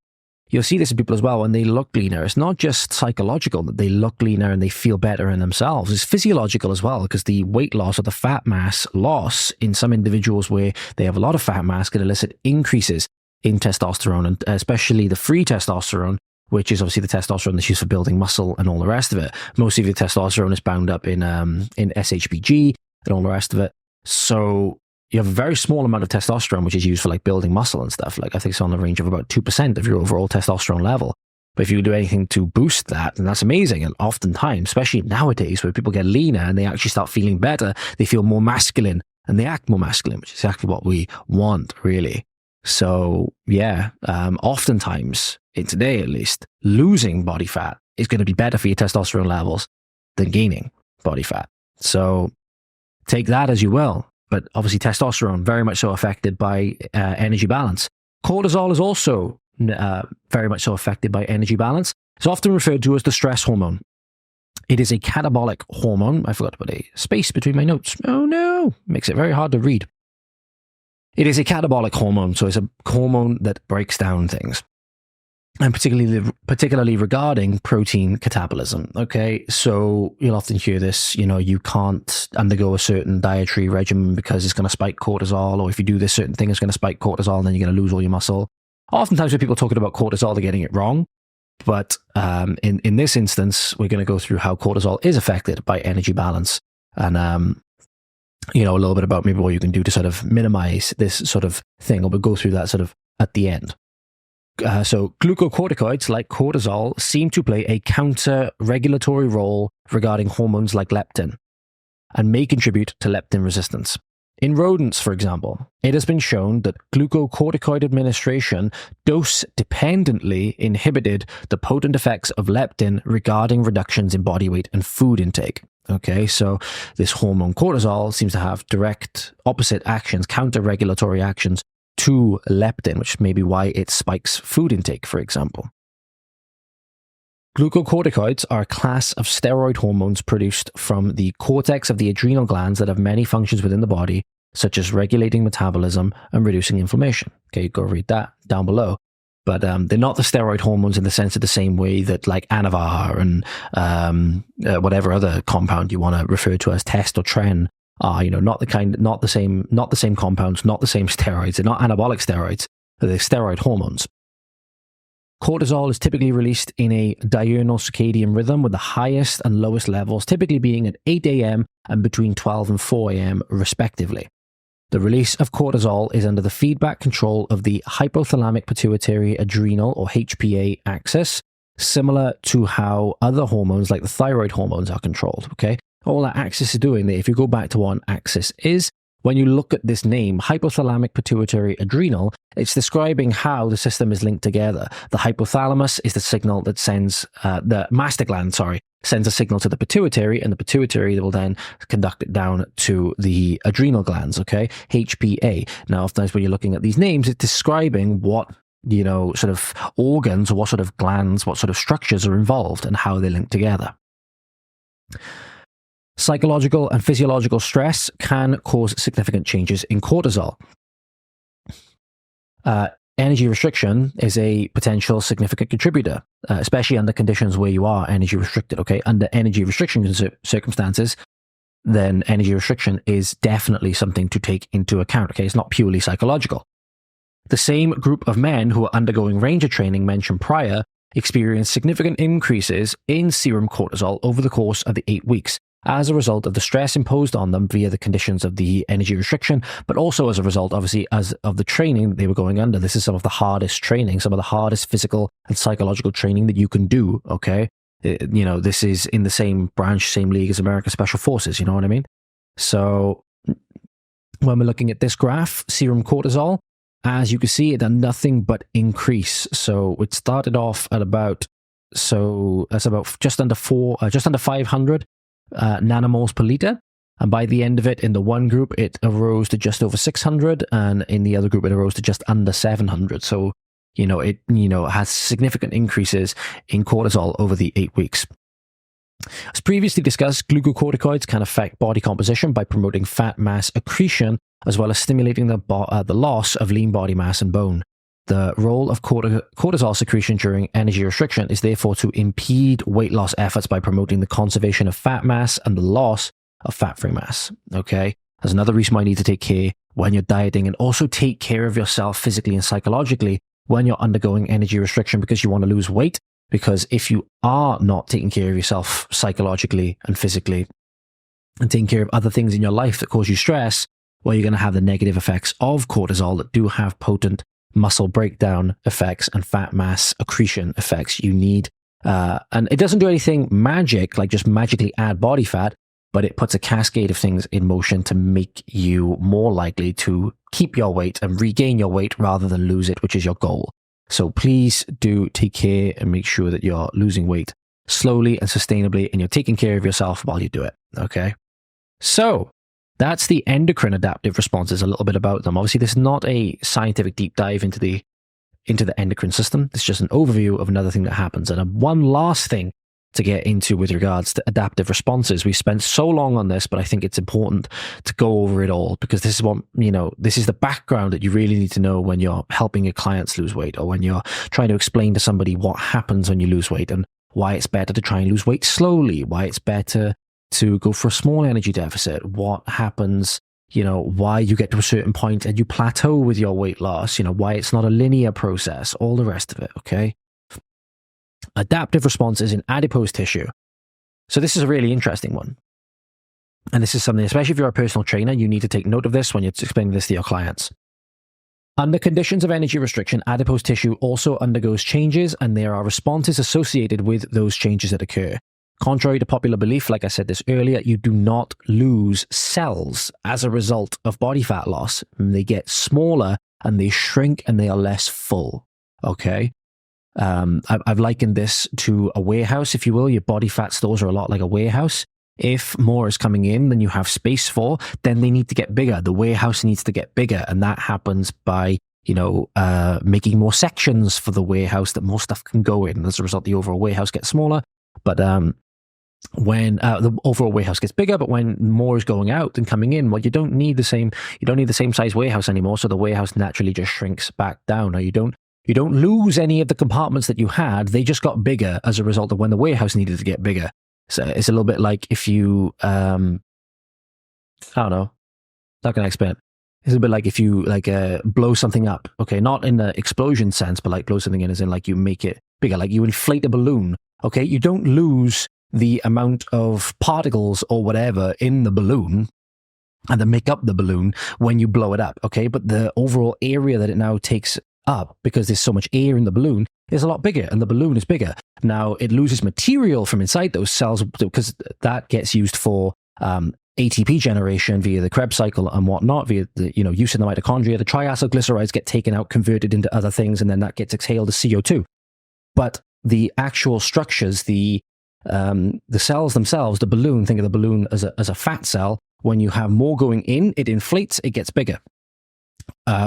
as well when they look leaner. It's not just psychological that they look leaner and they feel better in themselves. It's physiological as well, because the weight loss or the fat mass loss in some individuals where they have a lot of fat mass can elicit increases in testosterone, and especially the free testosterone, which is obviously the testosterone that's used for building muscle and all the rest of it. Most of your testosterone is bound up in SHBG and all the rest of it. So you have a very small amount of testosterone, which is used for like building muscle and stuff. Like I think it's on the range of about 2% of your overall testosterone level. But if you do anything to boost that, then that's amazing. And oftentimes, especially nowadays where people get leaner and they actually start feeling better, they feel more masculine and they act more masculine, which is exactly what we want, really. So yeah, oftentimes, in today at least, losing body fat is going to be better for your testosterone levels than gaining body fat. So take that as you will. But obviously testosterone, very much so affected by energy balance. Cortisol is also very much so affected by energy balance. It's often referred to as the stress hormone. It is a catabolic hormone. I forgot to put a space between my notes. Oh no, makes it very hard to read. It is a catabolic hormone, so it's a hormone that breaks down things. And particularly regarding protein catabolism. Okay, so you'll often hear this, you can't undergo a certain dietary regimen because it's going to spike cortisol, or if you do this certain thing, it's going to spike cortisol and then you're going to lose all your muscle. Oftentimes when people talking about cortisol, they're getting it wrong. But in this instance, we're going to go through how cortisol is affected by energy balance and, a little bit about maybe what you can do to sort of minimize this sort of thing, or we'll go through that sort of at the end. So glucocorticoids like cortisol seem to play a counter-regulatory role regarding hormones like leptin and may contribute to leptin resistance. In rodents, for example, it has been shown that glucocorticoid administration dose-dependently inhibited the potent effects of leptin regarding reductions in body weight and food intake. Okay, so this hormone cortisol seems to have direct opposite actions, counter-regulatory actions to leptin, which may be why it spikes food intake, for example. Glucocorticoids are a class of steroid hormones produced from the cortex of the adrenal glands that have many functions within the body, such as regulating metabolism and reducing inflammation. Okay, go read that down below. But they're not the steroid hormones in the sense of the same way that like Anavar and whatever other compound you want to refer to as test or tren are, not the same compounds, not the same steroids. They're not anabolic steroids, they're steroid hormones. Cortisol is typically released in a diurnal circadian rhythm, with the highest and lowest levels typically being at 8 a.m. and between 12 and 4 a.m. respectively. The release of cortisol is under the feedback control of the hypothalamic pituitary adrenal, or HPA, axis, similar to how other hormones like the thyroid hormones are controlled. Okay, all that axis is doing there, if you go back to what an axis is, when you look at this name, hypothalamic pituitary adrenal, it's describing how the system is linked together. The hypothalamus is the signal that sends, the master gland, sends a signal to the pituitary, and the pituitary will then conduct it down to the adrenal glands, okay? HPA. Now, oftentimes when you're looking at these names, it's describing what, sort of organs, or what sort of glands, what sort of structures are involved and how they link together. Psychological and physiological stress can cause significant changes in cortisol. Energy restriction is a potential significant contributor, especially under conditions where you are energy restricted, okay? Under energy restriction circumstances, then energy restriction is definitely something to take into account, okay? It's not purely psychological. The same group of men who are undergoing ranger training mentioned prior experienced significant increases in serum cortisol over the course of the 8 weeks, as a result of the stress imposed on them via the conditions of the energy restriction, but also as a result, obviously, as of the training that they were going under. This is some of the hardest training, some of the hardest physical and psychological training that you can do, okay? This is in the same branch, same league as American Special Forces, you know what I mean? So when we're looking at this graph, serum cortisol, as you can see, it done nothing but increase. So it started off at just under 500 nanomoles per liter, and by the end of it, in the one group, it arose to just over 600, and in the other group, it arose to just under 700. So, it has significant increases in cortisol over the 8 weeks. As previously discussed, glucocorticoids can affect body composition by promoting fat mass accretion, as well as stimulating the loss of lean body mass and bone. The role of cortisol secretion during energy restriction is therefore to impede weight loss efforts by promoting the conservation of fat mass and the loss of fat-free mass. Okay, that's another reason why you need to take care when you're dieting, and also take care of yourself physically and psychologically when you're undergoing energy restriction, because you want to lose weight. Because if you are not taking care of yourself psychologically and physically, and taking care of other things in your life that cause you stress, well, you're going to have the negative effects of cortisol that do have potent muscle breakdown effects and fat mass accretion effects. You need, and it doesn't do anything magic, like just magically add body fat, but it puts a cascade of things in motion to make you more likely to keep your weight and regain your weight rather than lose it, which is your goal. So please do take care and make sure that you're losing weight slowly and sustainably, and you're taking care of yourself while you do it. Okay. So that's the endocrine adaptive responses, a little bit about them. Obviously, this is not a scientific deep dive into the endocrine system. It's just an overview of another thing that happens. And one last thing to get into with regards to adaptive responses. We spent so long on this, but I think it's important to go over it all, because this is what, this is the background that you really need to know when you're helping your clients lose weight, or when you're trying to explain to somebody what happens when you lose weight, and why it's better to try and lose weight slowly, why it's better to go for a small energy deficit, what happens, why you get to a certain point and you plateau with your weight loss, why it's not a linear process, all the rest of it, okay? Adaptive responses in adipose tissue. So this is a really interesting one. And this is something, especially if you're a personal trainer, you need to take note of this when you're explaining this to your clients. Under conditions of energy restriction, adipose tissue also undergoes changes, and there are responses associated with those changes that occur. Contrary to popular belief, like I said this earlier, you do not lose cells as a result of body fat loss. They get smaller and they shrink and they are less full. Okay. I've likened this to a warehouse, if you will. Your body fat stores are a lot like a warehouse. If more is coming in than you have space for, then they need to get bigger. The warehouse needs to get bigger. And that happens by, making more sections for the warehouse that more stuff can go in. As a result, the overall warehouse gets smaller. But when the overall warehouse gets bigger, but when more is going out than coming in, well, you don't need the same size warehouse anymore. So the warehouse naturally just shrinks back down. Or you don't lose any of the compartments that you had. They just got bigger as a result of when the warehouse needed to get bigger. So it's a little bit like if you, I don't know, how can I explain it? It's a bit like if you blow something up, okay, not in the explosion sense, but like blow something in as in like you make it bigger, like you inflate a balloon, okay? You don't lose the amount of particles or whatever in the balloon and that make up the balloon when you blow it up, okay? But the overall area that it now takes up, because there's so much air in the balloon, is a lot bigger, and the balloon is bigger. Now, it loses material from inside those cells because that gets used for ATP generation via the Krebs cycle and whatnot, via the use in the mitochondria. The triacylglycerides get taken out, converted into other things, and then that gets exhaled as CO2. But the actual structures, the cells themselves, the balloon, think of the balloon as a fat cell. When you have more going in, it inflates, it gets bigger.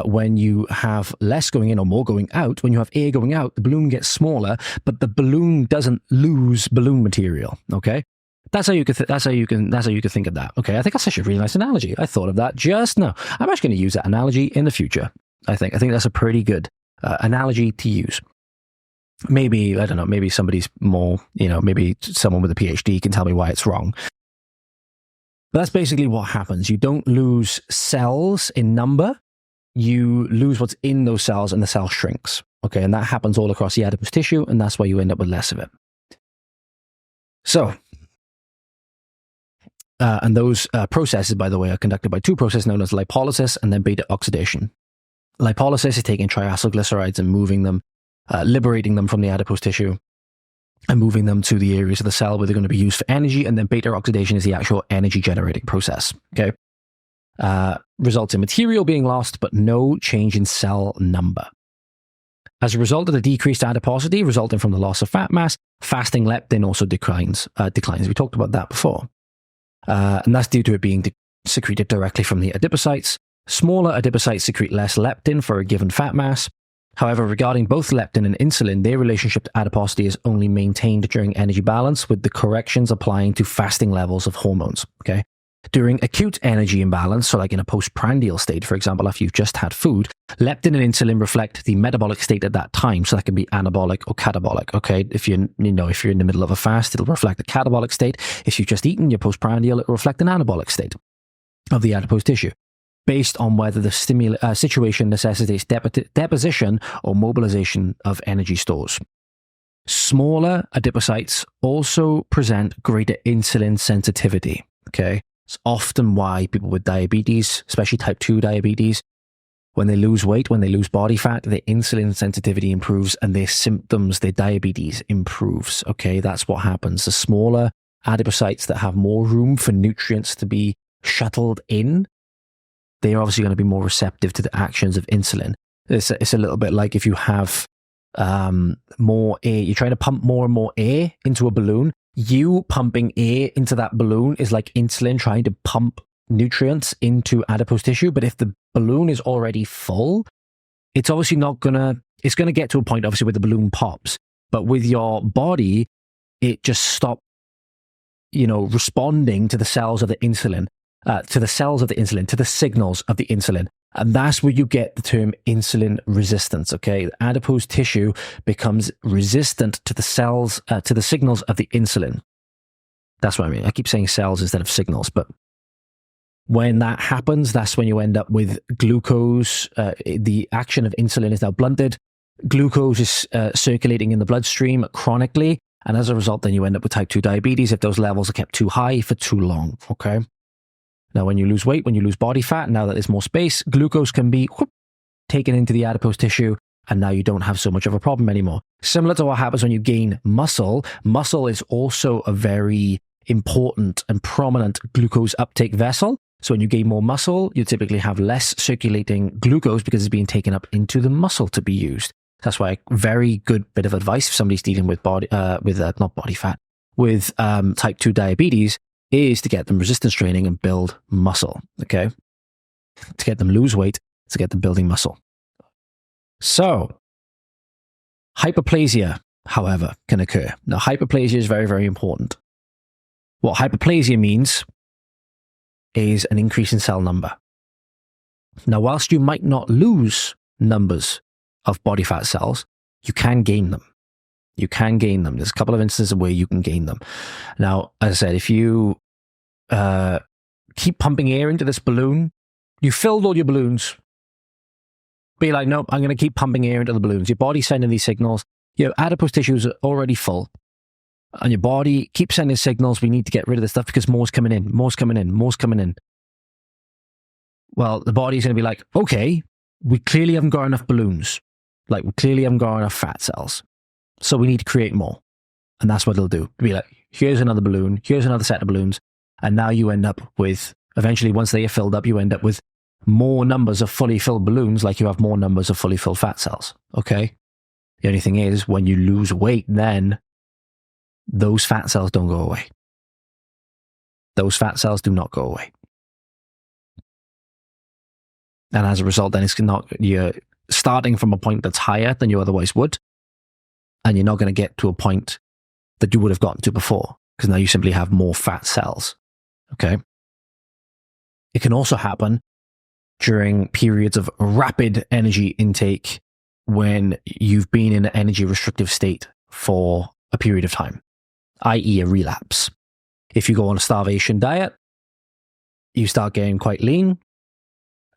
When you have less going in or more going out, when you have air going out, the balloon gets smaller, but the balloon doesn't lose balloon material. Okay, that's how you can think of that. Okay, I think that's actually a really nice analogy. I thought of that just now. I'm actually going to use that analogy in the future. I think that's a pretty good analogy to use. Maybe, I don't know, maybe somebody's more, maybe someone with a PhD can tell me why it's wrong. But that's basically what happens. You don't lose cells in number. You lose what's in those cells and the cell shrinks. Okay, and that happens all across the adipose tissue, and that's why you end up with less of it. So, and those processes, by the way, are conducted by two processes known as lipolysis and then beta oxidation. Lipolysis is taking triacylglycerides and moving them, liberating them from the adipose tissue and moving them to the areas of the cell where they're going to be used for energy, and then beta oxidation is the actual energy generating process. Okay, results in material being lost, but no change in cell number. As a result of the decreased adiposity resulting from the loss of fat mass, fasting leptin also declines. We talked about that before, and that's due to it being secreted directly from the adipocytes. Smaller adipocytes secrete less leptin for a given fat mass. However, regarding both leptin and insulin, their relationship to adiposity is only maintained during energy balance, with the corrections applying to fasting levels of hormones. Okay, during acute energy imbalance, so like in a postprandial state, for example, after you've just had food, leptin and insulin reflect the metabolic state at that time. So that can be anabolic or catabolic. Okay, if you're in the middle of a fast, it'll reflect the catabolic state. If you've just eaten, your postprandial, it'll reflect an anabolic state of the adipose tissue, based on whether the situation necessitates deposition or mobilization of energy stores. Smaller adipocytes also present greater insulin sensitivity. Okay, it's often why people with diabetes, especially type 2 diabetes, when they lose weight, when they lose body fat, their insulin sensitivity improves and their symptoms, their diabetes improves. Okay, that's what happens. The smaller adipocytes that have more room for nutrients to be shuttled in, they are obviously going to be more receptive to the actions of insulin. It's a little bit like if you have more air, you're trying to pump more and more air into a balloon. You pumping air into that balloon is like insulin trying to pump nutrients into adipose tissue. But if the balloon is already full, it's obviously it's going to get to a point, obviously, where the balloon pops. But with your body, it just stops, responding to the cells of the insulin. To the signals of the insulin. And that's where you get the term insulin resistance, okay? The adipose tissue becomes resistant to the cells, to the signals of the insulin. That's what I mean. I keep saying cells instead of signals, but when that happens, that's when you end up with glucose. The action of insulin is now blunted. Glucose is circulating in the bloodstream chronically, and as a result, then you end up with type 2 diabetes if those levels are kept too high for too long, okay? Now, when you lose weight, when you lose body fat, now that there's more space, glucose can be taken into the adipose tissue, and now you don't have so much of a problem anymore. Similar to what happens when you gain muscle, muscle is also a very important and prominent glucose uptake vessel. So when you gain more muscle, you typically have less circulating glucose because it's being taken up into the muscle to be used. That's why a very good bit of advice if somebody's dealing with type 2 diabetes is to get them resistance training and build muscle, okay? To get them lose weight, to get them building muscle. So, hyperplasia, however, can occur. Now, hyperplasia is very, very important. What hyperplasia means is an increase in cell number. Now, whilst you might not lose numbers of body fat cells, you can gain them. You can gain them. There's a couple of instances where you can gain them. Now, as I said, if you keep pumping air into this balloon, You filled all your balloons. Be like, nope, I'm going to keep pumping air into the balloons. Your body's sending these signals. Your adipose tissues are already full. And your body keeps sending signals. We need to get rid of this stuff because more's coming in, more's coming in, more's coming in. Well, the body's going to be like, okay, we clearly haven't got enough balloons. Like, we clearly haven't got enough fat cells. So we need to create more. And that's what it'll do. It'll be like, here's another balloon, here's another set of balloons. And now you end up with, eventually, once they are filled up, you end up with more numbers of fully filled balloons, like you have more numbers of fully filled fat cells. Okay? The only thing is, when you lose weight, then those fat cells don't go away. Those fat cells do not go away. And as a result, then you're starting from a point that's higher than you otherwise would. And you're not going to get to a point that you would have gotten to before, because now you simply have more fat cells. Okay? It can also happen during periods of rapid energy intake when you've been in an energy restrictive state for a period of time, i.e. a relapse. If you go on a starvation diet, you start getting quite lean,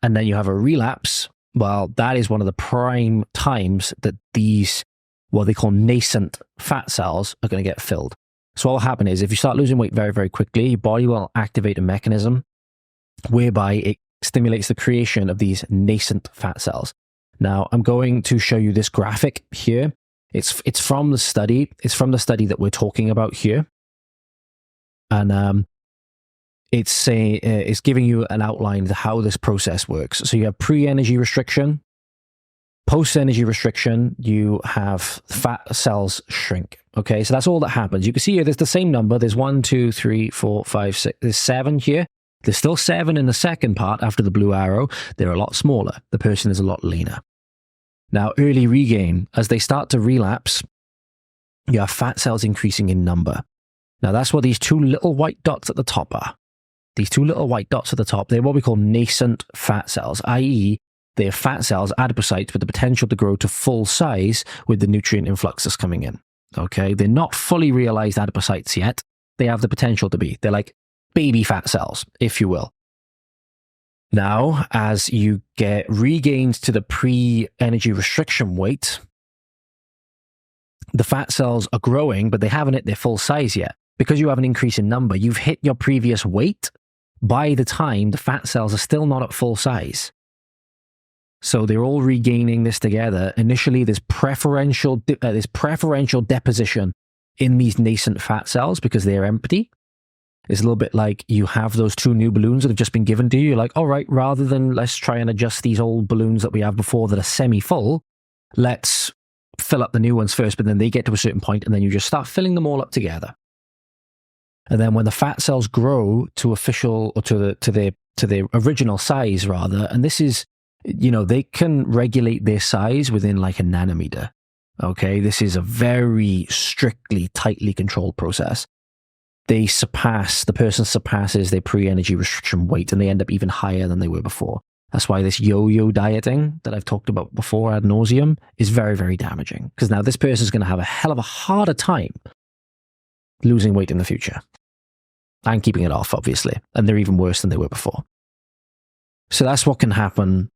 and then you have a relapse. Well, that is one of the prime times that these, what they call nascent fat cells, are going to get filled. So what will happen is, if you start losing weight very, very quickly, your body will activate a mechanism whereby it stimulates the creation of these nascent fat cells. Now, I'm going to show you this graphic here. It's from the study. It's from the study that we're talking about here. And it's giving you an outline of how this process works. So you have pre-energy restriction. Post-energy restriction, you have fat cells shrink. Okay, so that's all that happens. You can see here, there's the same number. There's 1, 2, 3, 4, 5, 6. There's 7 here. There's still 7 in the second part after the blue arrow. They're a lot smaller. The person is a lot leaner. Now, early regain, as they start to relapse, you have fat cells increasing in number. Now, that's what these 2 little white dots at the top are. These 2 little white dots at the top, they're what we call nascent fat cells, i.e., they're fat cells, adipocytes, with the potential to grow to full size with the nutrient influx that's coming in. Okay? They're not fully realized adipocytes yet. They have the potential to be. They're like baby fat cells, if you will. Now, as you get regained to the pre-energy restriction weight, the fat cells are growing, but they haven't hit their full size yet. Because you have an increase in number, you've hit your previous weight. By the time, the fat cells are still not at full size. So they're all regaining this together. Initially, there's preferential deposition in these nascent fat cells because they're empty. It's a little bit like you have those 2 new balloons that have just been given to you. You're like, all right, rather than let's try and adjust these old balloons that we have before that are semi-full, let's fill up the new ones first, but then they get to a certain point and then you just start filling them all up together. And then when the fat cells grow to their original size rather, and this is, they can regulate their size within like a nanometer. Okay, this is a very strictly, tightly controlled process. The person surpasses their pre-energy restriction weight and they end up even higher than they were before. That's why this yo-yo dieting that I've talked about before ad nauseum is very, very damaging. Because now this person is going to have a hell of a harder time losing weight in the future. And keeping it off, obviously. And they're even worse than they were before. So that's what can happen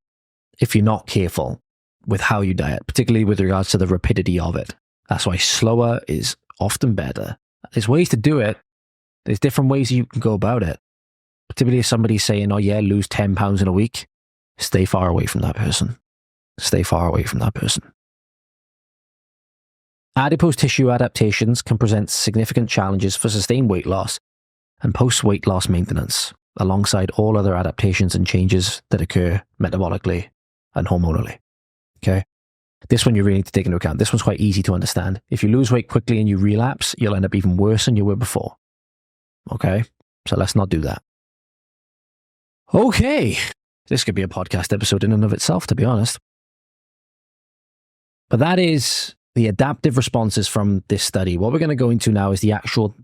if you're not careful with how you diet, particularly with regards to the rapidity of it. That's why slower is often better. There's ways to do it. There's different ways you can go about it. Typically, if somebody's saying, oh yeah, lose 10 pounds in a week, stay far away from that person. Stay far away from that person. Adipose tissue adaptations can present significant challenges for sustained weight loss and post-weight loss maintenance, alongside all other adaptations and changes that occur metabolically and hormonally. Okay? This one you really need to take into account. This one's quite easy to understand. If you lose weight quickly and you relapse, you'll end up even worse than you were before. Okay? So let's not do that. Okay. This could be a podcast episode in and of itself, to be honest. But that is the adaptive responses from this study. What we're going to go into now is the actual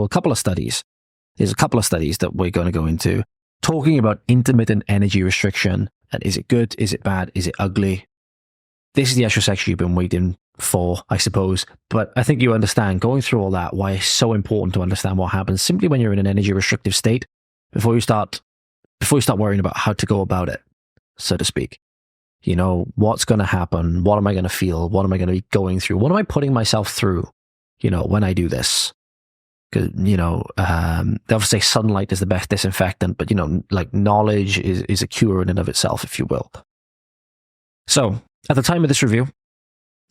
couple of studies. There's a couple of studies that we're going to go into talking about intermittent energy restriction. And is it good? Is it bad? Is it ugly? This is the actual section you've been waiting for, I suppose. But I think you understand, going through all that, why it's so important to understand what happens simply when you're in an energy restrictive state before you start before you start worrying about how to go about it, so to speak. You know, what's going to happen? What am I going to feel? What am I going to be going through? What am I putting myself through, you know, when I do this? You know, they often say sunlight is the best disinfectant, but, you know, like knowledge is a cure in and of itself, if you will. So at the time of this review,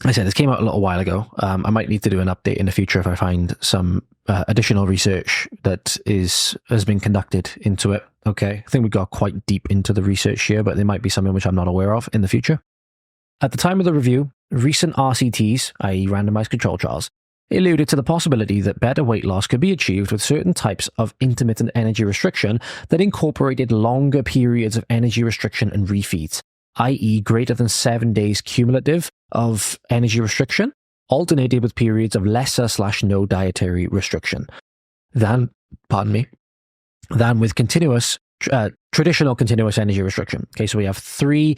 I said this came out a little while ago. I might need to do an update in the future if I find some additional research that has been conducted into it. Okay, I think we got quite deep into the research here, but there might be something which I'm not aware of in the future. At the time of the review, recent RCTs, i.e. randomized control trials, alluded to the possibility that better weight loss could be achieved with certain types of intermittent energy restriction that incorporated longer periods of energy restriction and refeeds, i.e. greater than 7 days cumulative of energy restriction, alternated with periods of lesser/no dietary restriction than with traditional continuous energy restriction. Okay, so we have 3,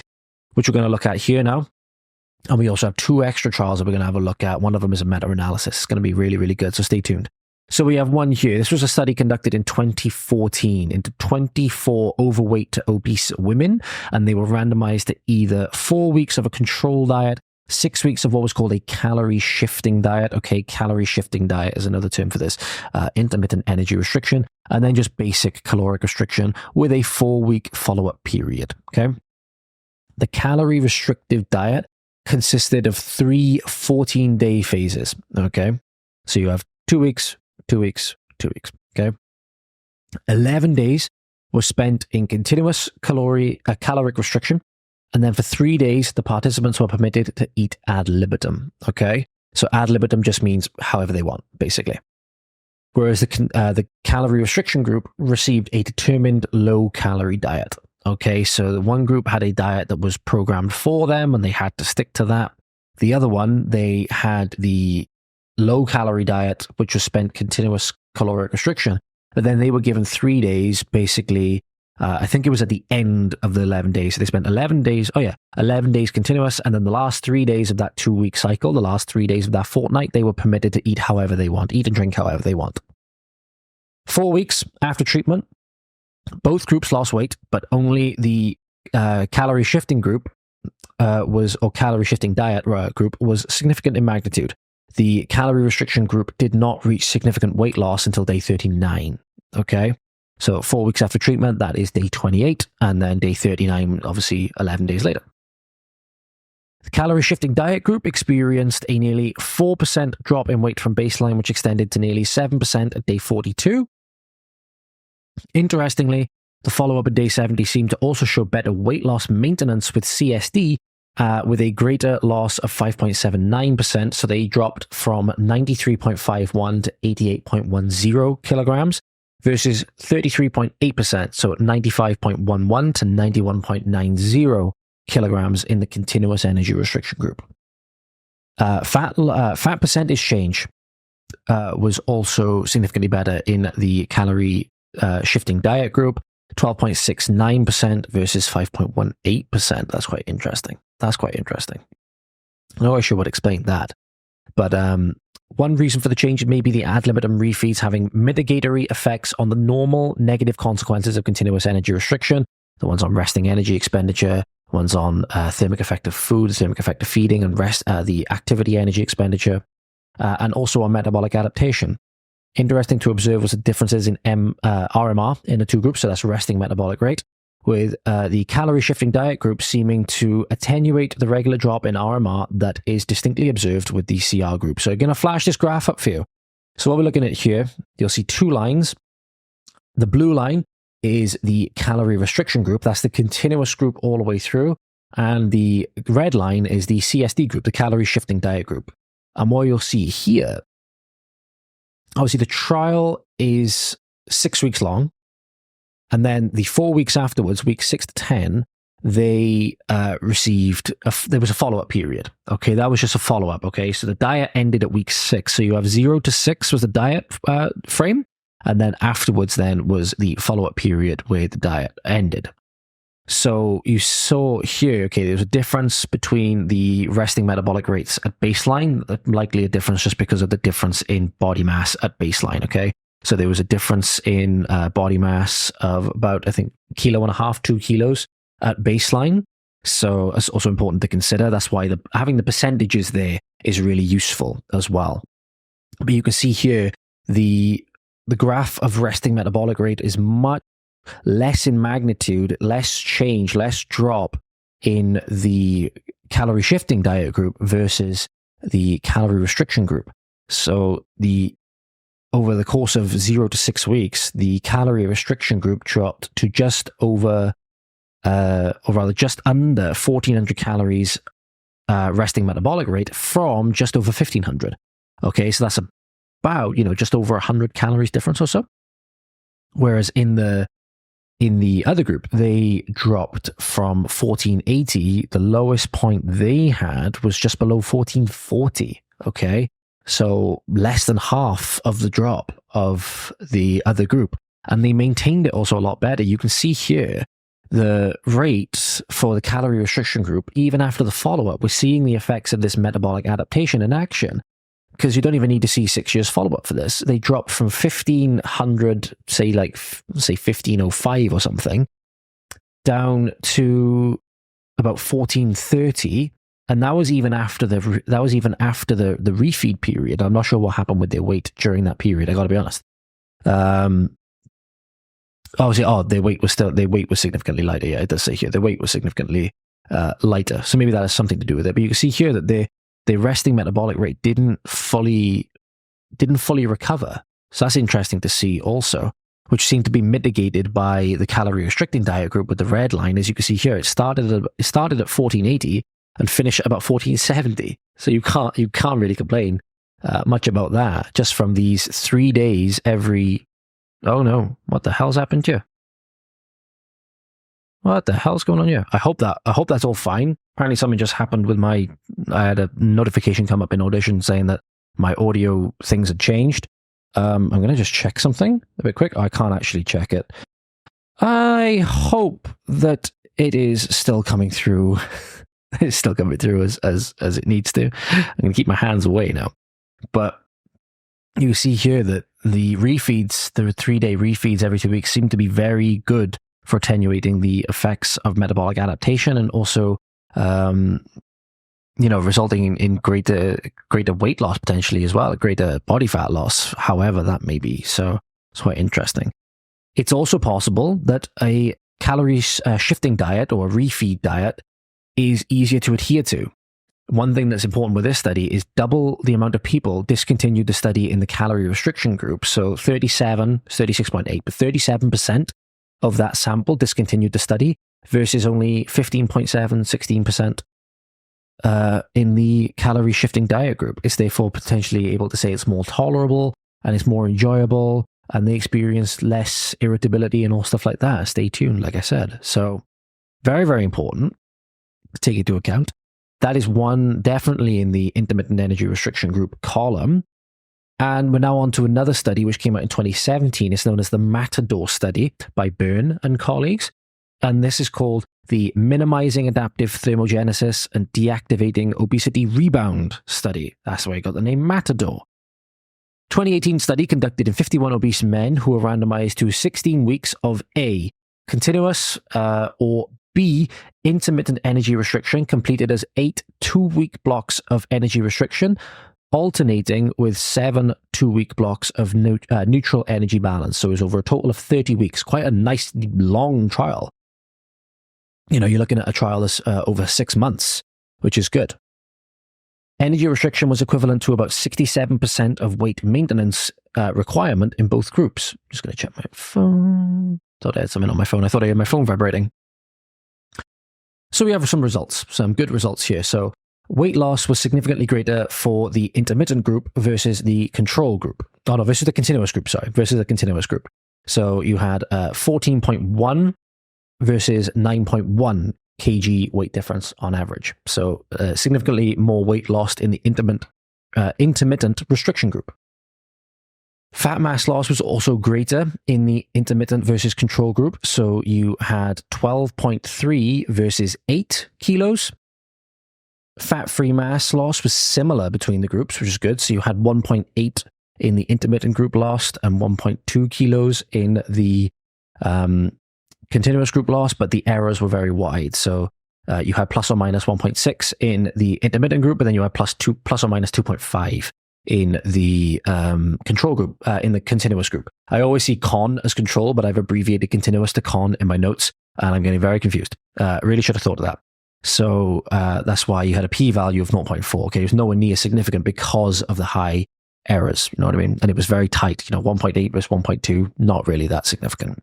which we're going to look at here now. And we also have 2 extra trials that we're going to have a look at. One of them is a meta-analysis. It's going to be really, really good, so stay tuned. So we have one here. This was a study conducted in 2014 into 24 overweight to obese women, and they were randomized to either 4 weeks of a control diet, 6 weeks of what was called a calorie shifting diet. Okay, calorie shifting diet is another term for this. Intermittent energy restriction, and then just basic caloric restriction with a 4-week follow-up period. Okay, the calorie restrictive diet consisted of 3 14-day phases. Okay, so you have 2 weeks, 2 weeks, 2 weeks. Okay, 11 days were spent in continuous caloric restriction. And then for 3 days, the participants were permitted to eat ad libitum. Okay, so ad libitum just means however they want, basically. Whereas the calorie restriction group received a determined low-calorie diet. Okay, so the one group had a diet that was programmed for them, and they had to stick to that. The other one, they had the low-calorie diet, which was spent continuous caloric restriction, but then they were given 3 days, basically. I think it was at the end of the 11 days. So they spent 11 days, 11 days continuous. And then the last 3 days of that 2-week cycle, the last 3 days of that fortnight, they were permitted to eat however they want, eat and drink however they want. 4 weeks after treatment, both groups lost weight, but only the calorie shifting group calorie shifting diet group was significant in magnitude. The calorie restriction group did not reach significant weight loss until day 39. Okay. So 4 weeks after treatment, that is day 28, and then day 39, obviously 11 days later. The calorie shifting diet group experienced a nearly 4% drop in weight from baseline, which extended to nearly 7% at day 42. Interestingly, the follow-up at day 70 seemed to also show better weight loss maintenance with CSD, with a greater loss of 5.79%. So they dropped from 93.51 to 88.10 kilograms. Versus 33.8%, so 95.11 to 91.90 kilograms in the continuous energy restriction group. Fat percentage change was also significantly better in the calorie shifting diet group, 12.69% versus 5.18%. That's quite interesting. I'm not really sure what explained that, but one reason for the change may be the ad libitum refeeds having mitigatory effects on the normal negative consequences of continuous energy restriction. The ones on resting energy expenditure, ones on thermic effect of food, thermic effect of feeding, and the activity energy expenditure, and also on metabolic adaptation. Interesting to observe was the differences in RMR in the 2 groups, so that's resting metabolic rate, with the calorie shifting diet group seeming to attenuate the regular drop in RMR that is distinctly observed with the CR group. So I'm going to flash this graph up for you. So what we're looking at here, you'll see 2 lines. The blue line is the calorie restriction group. That's the continuous group all the way through. And the red line is the CSD group, the calorie shifting diet group. And what you'll see here, obviously the trial is 6 weeks long. And then the 4 weeks afterwards, week 6 to 10, they received, there was a follow-up period. Okay, that was just a follow-up. Okay, so the diet ended at week 6. So you have 0 to 6 was the diet frame. And then afterwards then was the follow-up period where the diet ended. So you saw here, okay, there's a difference between the resting metabolic rates at baseline, likely a difference just because of the difference in body mass at baseline, okay? So there was a difference in body mass of about, I think, kilo and a half, 2 kilos at baseline. So it's also important to consider. That's why having the percentages there is really useful as well. But you can see here, the graph of resting metabolic rate is much less in magnitude, less change, less drop in the calorie shifting diet group versus the calorie restriction group. So over the course of 0 to 6 weeks, the calorie restriction group dropped to just under 1,400 calories resting metabolic rate from just over 1,500. Okay, so that's about, just over 100 calories difference or so. Whereas in the other group, they dropped from 1,480. The lowest point they had was just below 1,440. Okay, so less than half of the drop of the other group. And they maintained it also a lot better. You can see here the rates for the calorie restriction group, even after the follow-up, we're seeing the effects of this metabolic adaptation in action. Because you don't even need to see 6 years follow-up for this. They dropped from 1,500, say 1,505 or something, down to about 1,430. And that was even after the refeed period. I'm not sure what happened with their weight during that period. I got to be honest. Their weight was significantly lighter. Yeah, it does say here their weight was significantly lighter. So maybe that has something to do with it. But you can see here that the resting metabolic rate didn't fully recover. So that's interesting to see also, which seemed to be mitigated by the calorie restricting diet group with the red line. As you can see here, it started at 1,480 and finished at about 1,470. So you can't really complain much about that, just from these 3 days every. Oh no, what the hell's happened here? What the hell's going on here? I hope that's all fine. Apparently something just happened with I had a notification come up in Audition saying that my audio things had changed. I'm going to just check something a bit quick. I can't actually check it. I hope that it is still coming through. It's still coming through as it needs to. I'm going to keep my hands away now. But you see here that the refeeds, the 3-day refeeds every 2 weeks, seem to be very good for attenuating the effects of metabolic adaptation and also, resulting in greater weight loss potentially as well, greater body fat loss, however that may be. So it's quite interesting. It's also possible that a calorie shifting diet or a refeed diet is easier to adhere to. One thing that's important with this study is double the amount of people discontinued the study in the calorie restriction group. So 36.8, but 37% of that sample discontinued the study versus only 15.7, 16% in the calorie shifting diet group. It's therefore potentially able to say it's more tolerable and it's more enjoyable and they experience less irritability and all stuff like that. Stay tuned, like I said. So very, very important to take into account. That is one definitely in the intermittent energy restriction group column. And we're now on to another study which came out in 2017. It's known as the Matador study by Byrne and colleagues. And this is called the Minimizing Adaptive Thermogenesis and Deactivating Obesity Rebound study. That's where I got the name Matador. 2018 study conducted in 51 obese men who were randomized to 16 weeks of A, continuous or B, intermittent energy restriction, completed as 8 2-week blocks of energy restriction, alternating with 7 2-week blocks of neutral energy balance. So it was over a total of 30 weeks. Quite a nice, long trial. You're looking at a trial that's over 6 months, which is good. Energy restriction was equivalent to about 67% of weight maintenance requirement in both groups. Just going to check my phone. Thought I had something on my phone. I thought I had my phone vibrating. So we have some results, some good results here. So weight loss was significantly greater for the intermittent group versus the control group. Oh no, versus the continuous group, versus the continuous group. So you had 14.1 versus 9.1 kg weight difference on average. So significantly more weight lost in the intermittent restriction group. Fat mass loss was also greater in the intermittent versus control group. So you had 12.3 versus 8 kilos. Fat-free mass loss was similar between the groups, which is good. So you had 1.8 in the intermittent group lost and 1.2 kilos in the continuous group lost, but the errors were very wide. So you had plus or minus 1.6 in the intermittent group, but then you had plus or minus 2.5 in the control group, in the continuous group. I always see con as control, but I've abbreviated continuous to con in my notes, and I'm getting very confused. Really should have thought of that. So that's why you had a p-value of 0.4. Okay, it was nowhere near significant because of the high errors. You know what I mean? And it was very tight. 1.8 versus 1.2, not really that significant.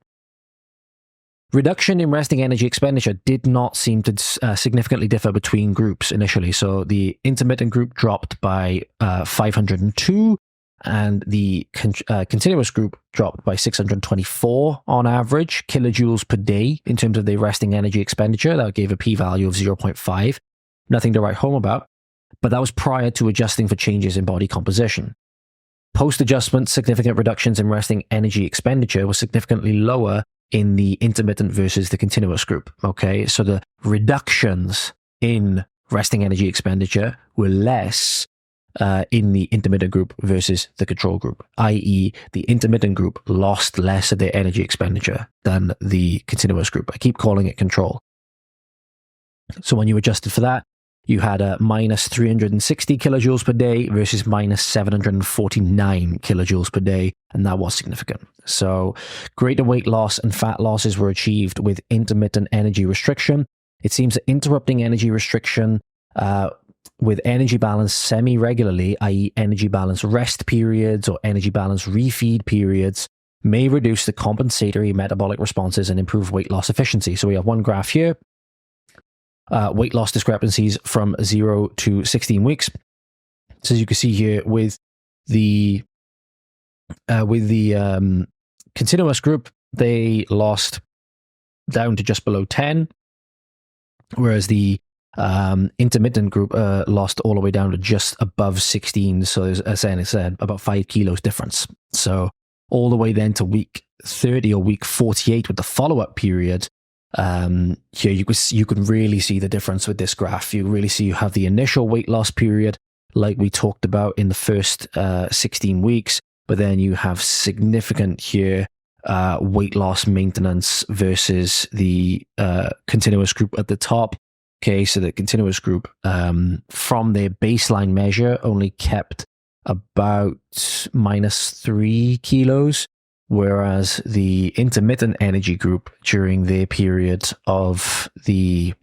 Reduction in resting energy expenditure did not seem to significantly differ between groups initially. So the intermittent group dropped by 502, and the continuous group dropped by 624 on average kilojoules per day in terms of their resting energy expenditure. That gave a p-value of 0.5. Nothing to write home about, but that was prior to adjusting for changes in body composition. Post-adjustment, significant reductions in resting energy expenditure was significantly lower in the intermittent versus the continuous group. Okay, so the reductions in resting energy expenditure were less in the intermittent group versus the control group, i.e. the intermittent group lost less of their energy expenditure than the continuous group. I keep calling it control. So when you adjusted for that, you had a minus 360 kilojoules per day versus minus 749 kilojoules per day, and that was significant. So greater weight loss and fat losses were achieved with intermittent energy restriction. It seems that interrupting energy restriction with energy balance semi-regularly, i.e. energy balance rest periods or energy balance refeed periods, may reduce the compensatory metabolic responses and improve weight loss efficiency. So we have one graph here. Weight loss discrepancies from 0 to 16 weeks. So as you can see here with the continuous group, they lost down to just below 10, whereas the intermittent group lost all the way down to just above 16. So there's, as I said, about 5 kilos difference. So all the way then to week 30 or week 48 with the follow-up period. Here you can really see the difference with this graph. You really see you have the initial weight loss period like we talked about in the first 16 weeks, but then you have significant here weight loss maintenance versus the continuous group at the top. Okay, so the continuous group from their baseline measure only kept about minus 3 kilos, whereas the intermittent energy group during their period of the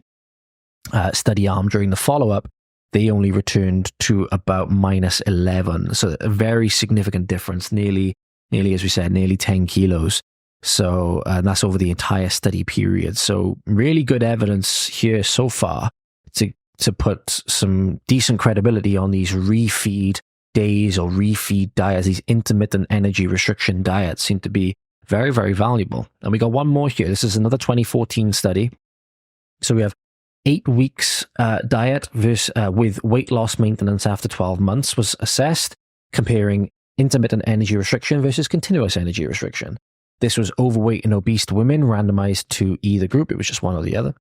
study arm during the follow-up, they only returned to about minus 11. So a very significant difference, nearly, as we said, nearly 10 kilos. So that's over the entire study period. So really good evidence here so far to put some decent credibility on these refeed days or refeed diets. These intermittent energy restriction diets seem to be very, very valuable. And we got one more here. This is another 2014 study. So we have 8 weeks diet versus, with weight loss maintenance after 12 months was assessed, comparing intermittent energy restriction versus continuous energy restriction. This was overweight and obese women randomized to either group. It was just one or the other.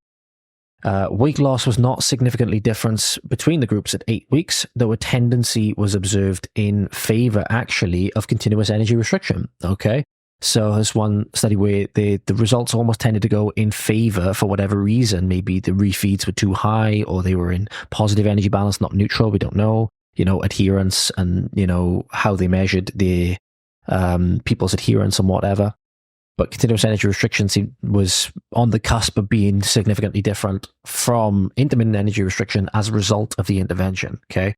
Weight loss was not significantly different between the groups at 8 weeks, though a tendency was observed in favor, actually, of continuous energy restriction. Okay, so there's one study where the results almost tended to go in favor for whatever reason. Maybe the refeeds were too high, or they were in positive energy balance, not neutral. We don't know. Adherence and how they measured the people's adherence and whatever. But continuous energy restriction was on the cusp of being significantly different from intermittent energy restriction as a result of the intervention. Okay,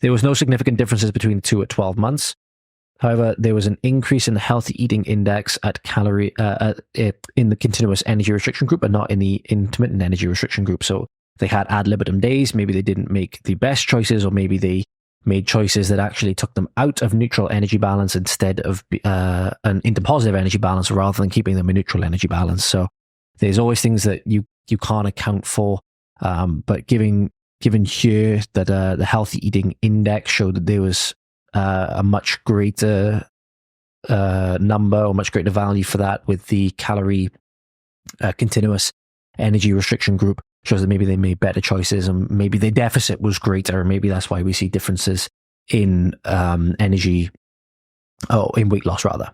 there was no significant differences between the two at 12 months. However, there was an increase in the healthy eating index in the continuous energy restriction group, but not in the intermittent energy restriction group. So they had ad libitum days. Maybe they didn't make the best choices, or maybe they made choices that actually took them out of neutral energy balance instead of into positive energy balance, rather than keeping them in neutral energy balance. So there's always things that you can't account for. But given here that the healthy eating index showed that there was a much greater number or much greater value for that with the calorie continuous energy restriction group, shows that maybe they made better choices, and maybe their deficit was greater, and maybe that's why we see differences in in weight loss rather.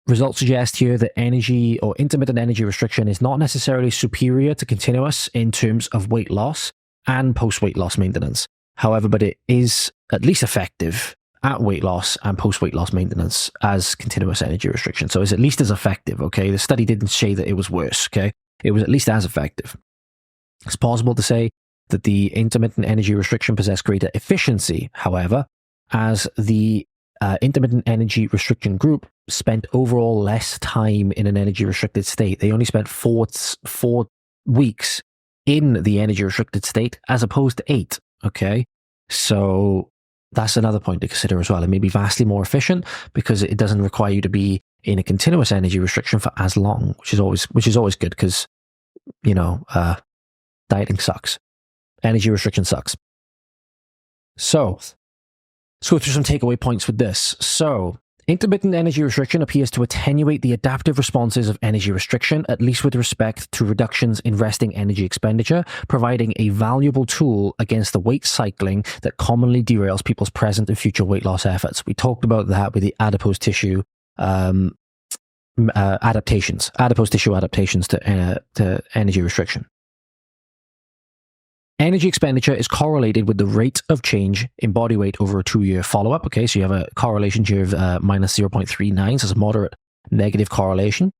Results suggest here that energy or intermittent energy restriction is not necessarily superior to continuous in terms of weight loss and post-weight loss maintenance. However, but it is at least effective at weight loss and post-weight loss maintenance as continuous energy restriction. So it's at least as effective, okay? The study didn't say that it was worse, okay? It was at least as effective. It's possible to say that the intermittent energy restriction possessed greater efficiency, however, as the intermittent energy restriction group spent overall less time in an energy restricted state. They only spent four weeks in the energy restricted state as opposed to 8. Okay. So that's another point to consider as well. It may be vastly more efficient because it doesn't require you to be in a continuous energy restriction for as long, which is always good because, dieting sucks. Energy restriction sucks. So let's go through some takeaway points with this. So, intermittent energy restriction appears to attenuate the adaptive responses of energy restriction, at least with respect to reductions in resting energy expenditure, providing a valuable tool against the weight cycling that commonly derails people's present and future weight loss efforts. We talked about that with the adipose tissue adaptations to energy restriction. Energy expenditure is correlated with the rate of change in body weight over a 2-year follow-up. Okay, so you have a correlation here of minus 0.39, so it's a moderate negative correlation.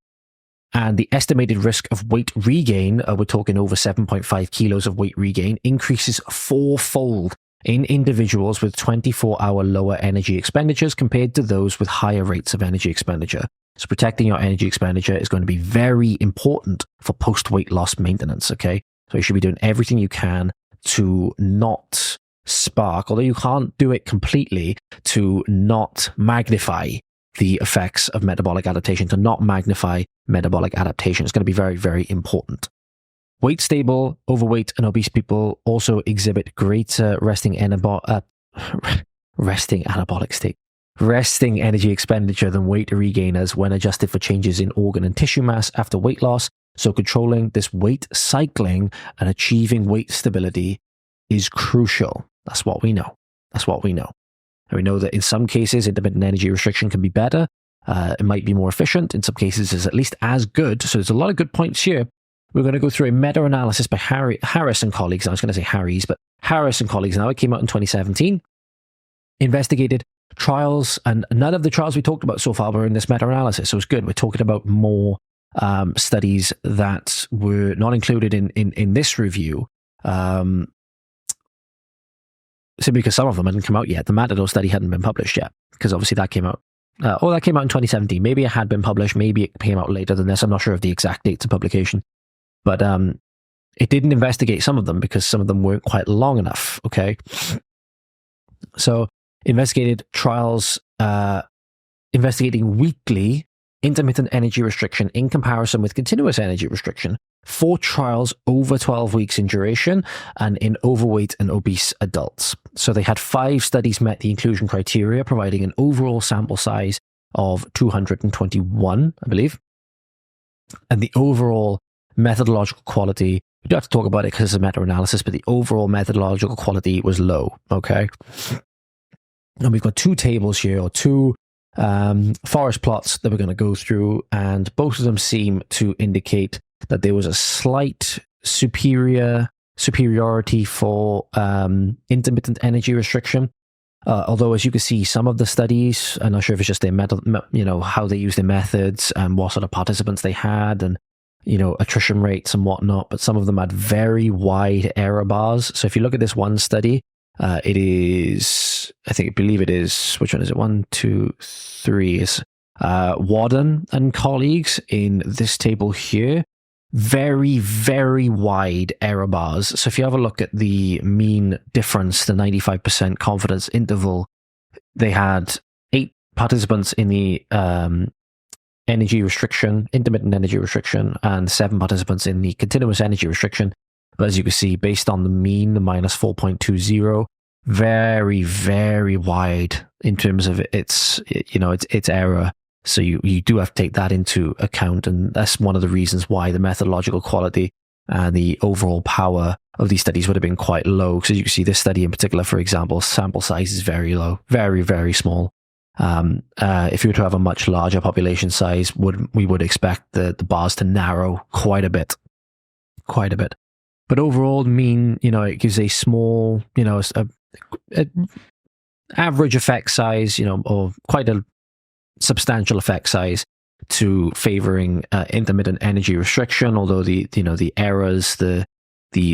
And the estimated risk of weight regain, we're talking over 7.5 kilos of weight regain, increases 4-fold in individuals with 24-hour lower energy expenditures compared to those with higher rates of energy expenditure. So protecting your energy expenditure is going to be very important for post-weight loss maintenance, okay? So you should be doing everything you can to not spark, although you can't do it completely, to not magnify the effects of metabolic adaptation, to not magnify metabolic adaptation. It's going to be very, very important. Weight stable, overweight, and obese people also exhibit greater resting anabolic state. Resting energy expenditure than weight regainers when adjusted for changes in organ and tissue mass after weight loss. So controlling this weight cycling and achieving weight stability is crucial. That's what we know. And we know that in some cases, intermittent energy restriction can be better. It might be more efficient. In some cases, it's at least as good. So there's a lot of good points here. We're going to go through a meta-analysis by Harris and colleagues. I was going to say Harry's, but Harris and colleagues. Now, it came out in 2017. Investigated trials, and none of the trials we talked about so far were in this meta-analysis. So it's good. We're talking about more studies that were not included in this review, simply because some of them hadn't come out yet. The Matador study hadn't been published yet, because obviously that came out. That came out in 2017. Maybe it had been published. Maybe it came out later than this. I'm not sure of the exact dates of publication, but it didn't investigate some of them because some of them weren't quite long enough. Okay, so investigated trials investigating weekly intermittent energy restriction in comparison with continuous energy restriction. 4 trials over 12 weeks in duration and in overweight and obese adults. So they had 5 studies met the inclusion criteria, providing an overall sample size of 221, I believe. And the overall methodological quality, we don't have to talk about it because it's a meta-analysis, but the overall methodological quality was low, okay? And we've got 2 tables here, or 2 forest plots that we're going to go through, and both of them seem to indicate that there was a slight superiority for intermittent energy restriction. Although, as you can see, some of the studies, I'm not sure if it's just their how they use their methods and what sort of participants they had, and attrition rates and whatnot. But some of them had very wide error bars. So if you look at this one study, it is, I believe it is, which one is it? 1, 2, 3 is Wadden and colleagues in this table here. Very, very wide error bars. So if you have a look at the mean difference, the 95% confidence interval, they had 8 participants in the intermittent energy restriction, and 7 participants in the continuous energy restriction. But as you can see, based on the mean, the minus 4.20, very, very wide in terms of its error. So you do have to take that into account, and that's one of the reasons why the methodological quality and the overall power of these studies would have been quite low. So you can see this study in particular, for example, sample size is very low, very, very small. If you were to have a much larger population size, we would expect the bars to narrow quite a bit. But overall, mean, it gives a small, a average effect size, or quite a substantial effect size to favoring intermittent energy restriction. Although the errors, the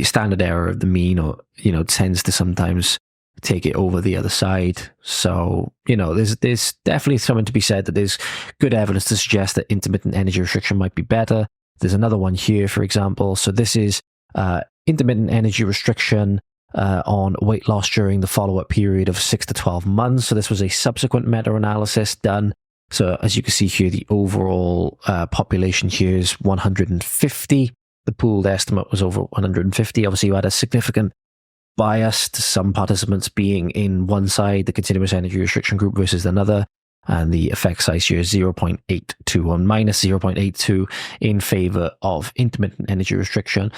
standard error of the mean, or tends to sometimes take it over the other side. So there's definitely something to be said that there's good evidence to suggest that intermittent energy restriction might be better. There's another one here, for example. So this is intermittent energy restriction on weight loss during the follow-up period of 6 to 12 months. So this was a subsequent meta-analysis done. So as you can see here, the overall population here is 150. The pooled estimate was over 150. Obviously, you had a significant bias to some participants being in one side, the continuous energy restriction group, versus another. And the effect size here is 0.82 or minus 0.82 in favor of intermittent energy restriction.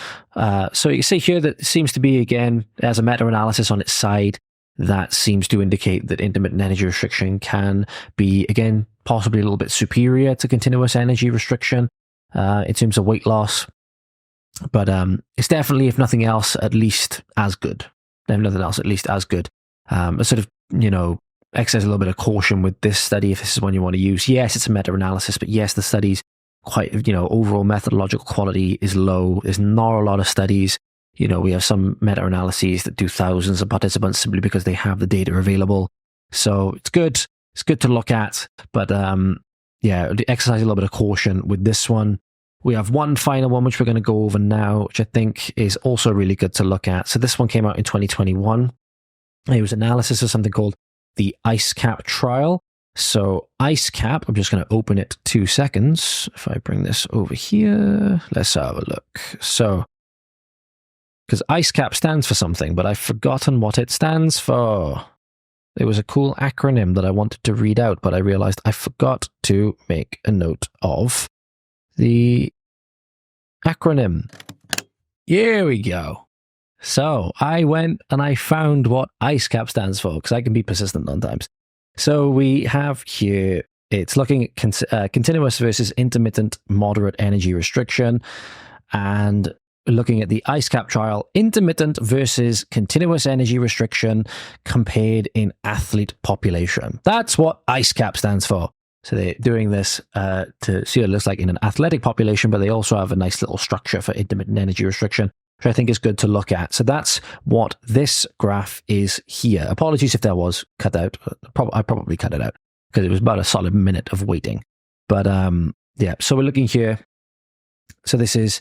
So you see here that seems to be, again, as a meta-analysis on its side, that seems to indicate that intermittent energy restriction can be, again, possibly a little bit superior to continuous energy restriction in terms of weight loss. But it's definitely, if nothing else, at least as good. If nothing else, at least as good. A sort of, exercise a little bit of caution with this study if this is one you want to use. Yes, it's a meta-analysis, but yes, the study's quite, overall methodological quality is low. There's not a lot of studies. We have some meta-analyses that do thousands of participants simply because they have the data available. So it's good. It's good to look at. But exercise a little bit of caution with this one. We have one final one, which we're going to go over now, which I think is also really good to look at. So this one came out in 2021. It was analysis of something called the IceCap trial. So IceCap, I'm just going to open it 2 seconds. If I bring this over here, let's have a look. So, because IceCap stands for something, but I've forgotten what it stands for. It was a cool acronym that I wanted to read out, but I realized I forgot to make a note of the acronym. Here we go. So I went and I found what IceCap stands for, because I can be persistent sometimes. So we have here, it's looking at continuous versus intermittent moderate energy restriction, and looking at the IceCap trial, intermittent versus continuous energy restriction compared in athlete population. That's what IceCap stands for. So they're doing this to see what it looks like in an athletic population, but they also have a nice little structure for intermittent energy restriction, which I think is good to look at. So that's what this graph is here. Apologies if that was cut out. I probably cut it out because it was about a solid minute of waiting. But so we're looking here. So this is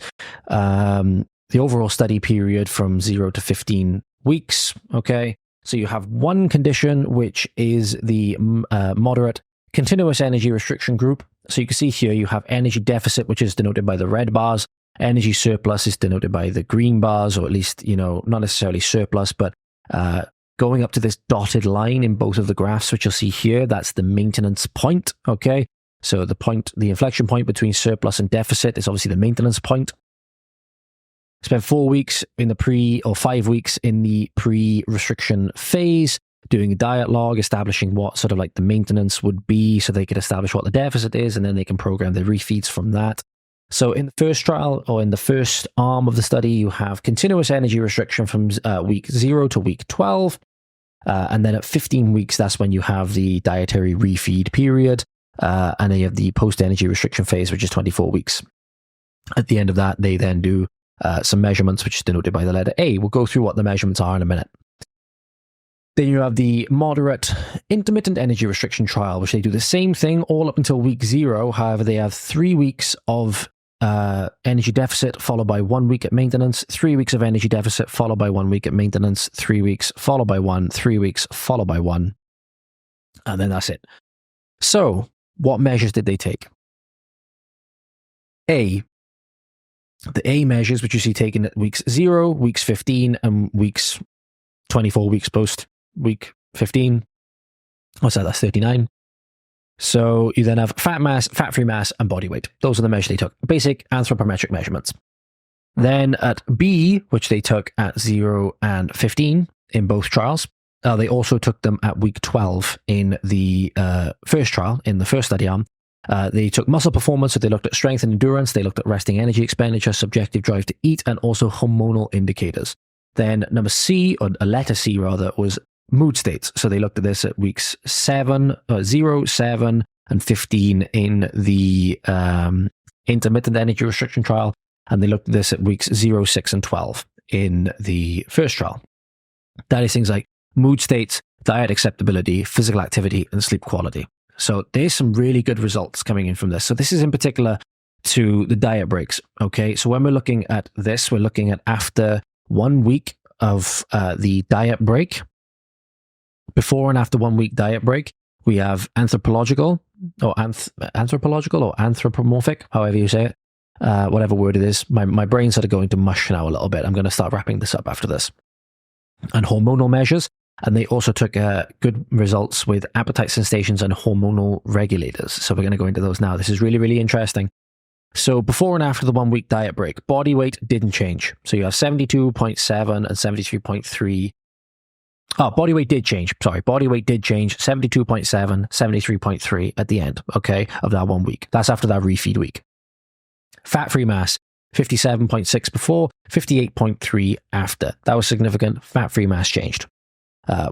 the overall study period from 0 to 15 weeks. Okay. So you have one condition, which is the moderate continuous energy restriction group. So you can see here you have energy deficit, which is denoted by the red bars. Energy surplus is denoted by the green bars, or at least, not necessarily surplus, but going up to this dotted line in both of the graphs, which you'll see here, that's the maintenance point. Okay. So the inflection point between surplus and deficit is obviously the maintenance point. Spend 4 weeks in the 5 weeks in the pre-restriction phase, doing a diet log, establishing what sort of like the maintenance would be, so they could establish what the deficit is, and then they can program the refeeds from that. So in the first trial, or in the first arm of the study, you have continuous energy restriction from week 0 to week 12. And then at 15 weeks, that's when you have the dietary refeed period. And then you have the post-energy restriction phase, which is 24 weeks. At the end of that, they then do some measurements, which is denoted by the letter A. We'll go through what the measurements are in a minute. Then you have the moderate intermittent energy restriction trial, which they do the same thing all up until week 0. However, they have 3 weeks of energy deficit followed by 1 week at maintenance, 3 weeks of energy deficit followed by 1 week at maintenance, 3 weeks followed by 1, 3 weeks followed by 1, and then that's it. So what measures did they take? The A measures, which you see taken at weeks 0, weeks 15, and weeks 24 weeks post week 15. What's that? That's 39. So you then have fat mass, fat-free mass, and body weight. Those are the measures they took. Basic anthropometric measurements. Then at B, which they took at 0 and 15 in both trials, They also took them at week 12 in the first trial, in the first study arm. They took muscle performance, so they looked at strength and endurance, they looked at resting energy expenditure, subjective drive to eat, and also hormonal indicators. Then number C, or a letter C rather, was mood states. So they looked at this at weeks 0, 7, and 15 in the intermittent energy restriction trial, and they looked at this at weeks 0, 6, and 12 in the first trial. That is things like mood states, diet acceptability, physical activity, and sleep quality. So there's some really good results coming in from this. So this is in particular to the diet breaks. Okay, so when we're looking at this, we're looking at after 1 week of the diet break. Before and after 1 week diet break, we have anthropological or anthropomorphic, however you say it, whatever word it is. My brain's sort of going to mush now a little bit. I'm going to start wrapping this up after this. And hormonal measures. And they also took good results with appetite sensations and hormonal regulators. So we're going to go into those now. This is really, really interesting. So before and after the 1 week diet break, body weight didn't change. So you have 72.7 and 73.3. Oh, body weight did change. Sorry, body weight did change. 72.7, 73.3 at the end, okay, of that 1 week. That's after that refeed week. Fat-free mass, 57.6 before, 58.3 after. That was significant. Fat-free mass changed.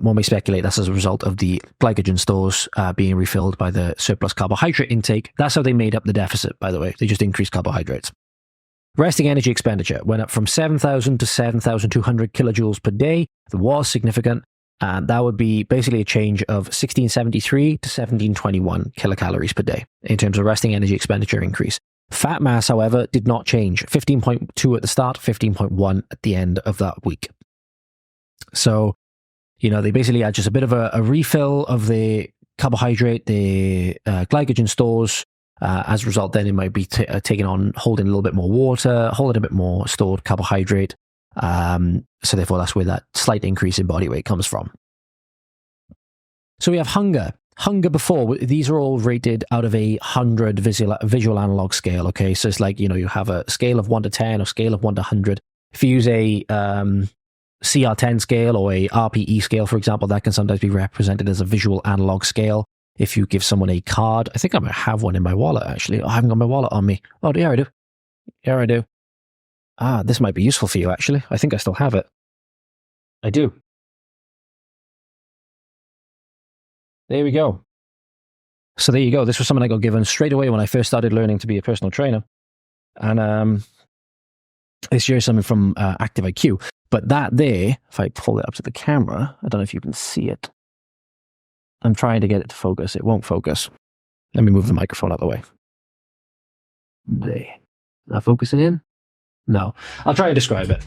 One may speculate that's as a result of the glycogen stores being refilled by the surplus carbohydrate intake. That's how they made up the deficit, by the way. They just increased carbohydrates. Resting energy expenditure went up from 7,000 to 7,200 kilojoules per day. That was significant. And that would be basically a change of 1673 to 1721 kilocalories per day in terms of resting energy expenditure increase. Fat mass, however, did not change. 15.2 at the start, 15.1 at the end of that week. So, you know, they basically had just a bit of a refill of the carbohydrate, the glycogen stores. As a result, then it might be taking on, holding a little bit more water, holding a bit more stored carbohydrate. So therefore, that's where that slight increase in body weight comes from. So we have hunger. Hunger before, these are all rated out of a 100 visual analog scale, okay? So it's like, you know, you have a scale of 1 to 10 or scale of 1 to 100. If you use a CR10 scale or a RPE scale, for example, that can sometimes be represented as a visual analog scale. If you give someone a card, I think I might have one in my wallet, actually. I haven't got my wallet on me. Oh, yeah, I do. Yeah, I do. Ah, this might be useful for you, actually. I think I still have it. I do. There we go. So there you go. This was something I got given straight away when I first started learning to be a personal trainer. And this year is something from Active IQ. But that there, if I pull it up to the camera, I don't know if you can see it. I'm trying to get it to focus. It won't focus. Let me move the microphone out of the way. There. Not focusing in? No. I'll try and describe it.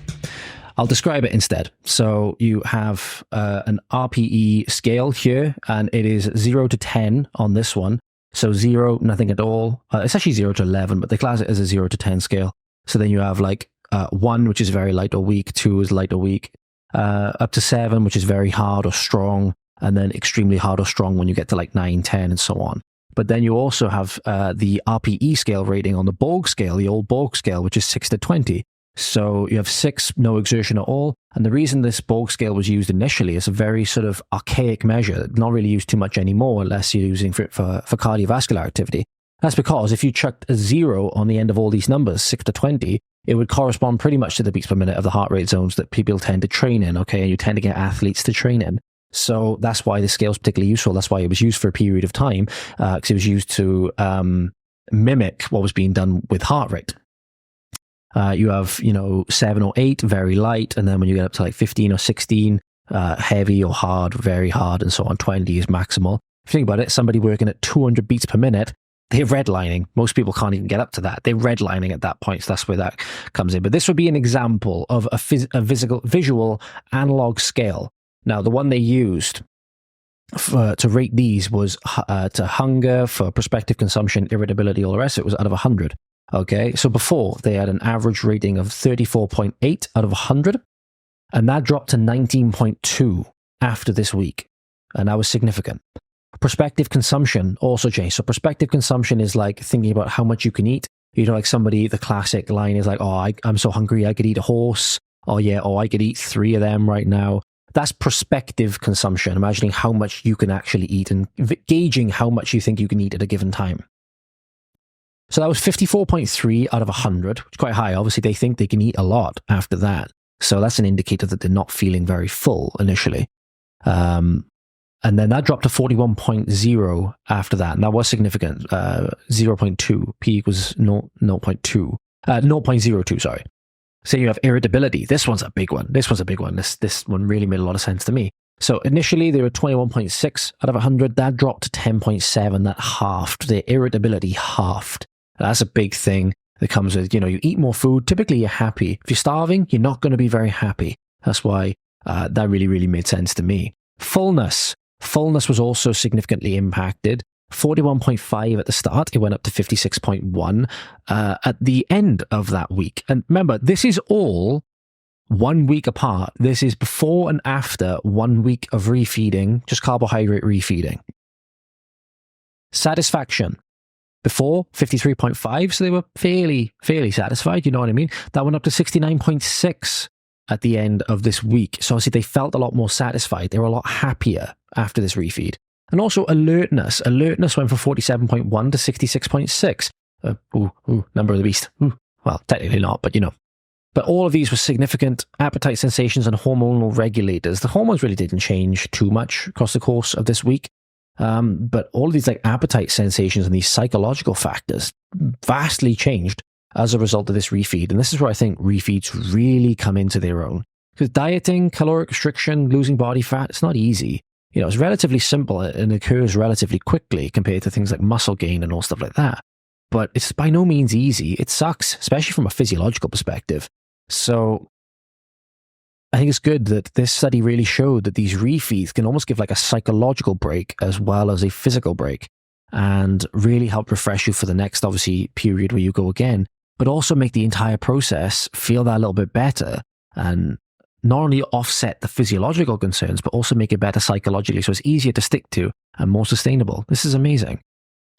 I'll describe it instead. So you have an RPE scale here, and it is 0 to 10 on this one. So 0, nothing at all. It's actually 0 to 11, but they class it as a 0 to 10 scale. So then you have like 1, which is very light or weak. 2 is light or weak. Up to 7, which is very hard or strong. And then extremely hard or strong when you get to like 9, 10, and so on. But then you also have the RPE scale rating on the Borg scale, the old Borg scale, which is 6 to 20. So you have 6, no exertion at all. And the reason this Borg scale was used initially is a very sort of archaic measure, not really used too much anymore unless you're using it for cardiovascular activity. That's because if you chucked a 0 on the end of all these numbers, 6 to 20, it would correspond pretty much to the beats per minute of the heart rate zones that people tend to train in, okay? And you tend to get athletes to train in. So that's why the scale is particularly useful. That's why it was used for a period of time, because it was used to mimic what was being done with heart rate. You have, 7 or 8, very light, and then when you get up to like 15 or 16, heavy or hard, very hard, and so on. 20 is maximal. If you think about it, somebody working at 200 beats per minute, they're redlining. Most people can't even get up to that. They're redlining at that point, so that's where that comes in. But this would be an example of a visual analog scale. Now, the one they used to rate these was to hunger, for prospective consumption, irritability, all the rest. It was out of 100. Okay, so before they had an average rating of 34.8 out of 100, and that dropped to 19.2 after this week, and that was significant. Prospective consumption also changed. So prospective consumption is like thinking about how much you can eat. Like somebody, the classic line is like, oh, I'm so hungry I could eat a horse. Oh yeah, I could eat 3 of them right now. That's prospective consumption, imagining how much you can actually eat and gauging how much you think you can eat at a given time. So that was 54.3 out of 100, which is quite high. Obviously, they think they can eat a lot after that. So that's an indicator that they're not feeling very full initially. And then that dropped to 41.0 after that. And that was significant, 0.2. P equals 0.02, sorry. So you have irritability. This one's a big one. This one really made a lot of sense to me. So initially they were 21.6 out of 100. That dropped to 10.7. That halved. The irritability halved. That's a big thing that comes with, you eat more food. Typically you're happy. If you're starving, you're not going to be very happy. That's why that really, really made sense to me. Fullness was also significantly impacted. 41.5 at the start. It went up to 56.1 at the end of that week. And remember, this is all 1 week apart. This is before and after 1 week of refeeding, just carbohydrate refeeding. Satisfaction. Before, 53.5, so they were fairly satisfied, you know what I mean? That went up to 69.6 at the end of this week. So obviously they felt a lot more satisfied. They were a lot happier after this refeed. And also alertness. Alertness went from 47.1 to 66.6. Number of the beast. Well, technically not, but But all of these were significant appetite sensations and hormonal regulators. The hormones really didn't change too much across the course of this week. But all of these appetite sensations and these psychological factors vastly changed as a result of this refeed. And this is where I think refeeds really come into their own. Because dieting, caloric restriction, losing body fat, it's not easy. It's relatively simple and occurs relatively quickly compared to things like muscle gain and all stuff like that. But it's by no means easy. It sucks, especially from a physiological perspective. So I think it's good that this study really showed that these refeeds can almost give a psychological break as well as a physical break and really help refresh you for the next, obviously, period where you go again, but also make the entire process feel that a little bit better and not only offset the physiological concerns, but also make it better psychologically so it's easier to stick to and more sustainable. This is amazing.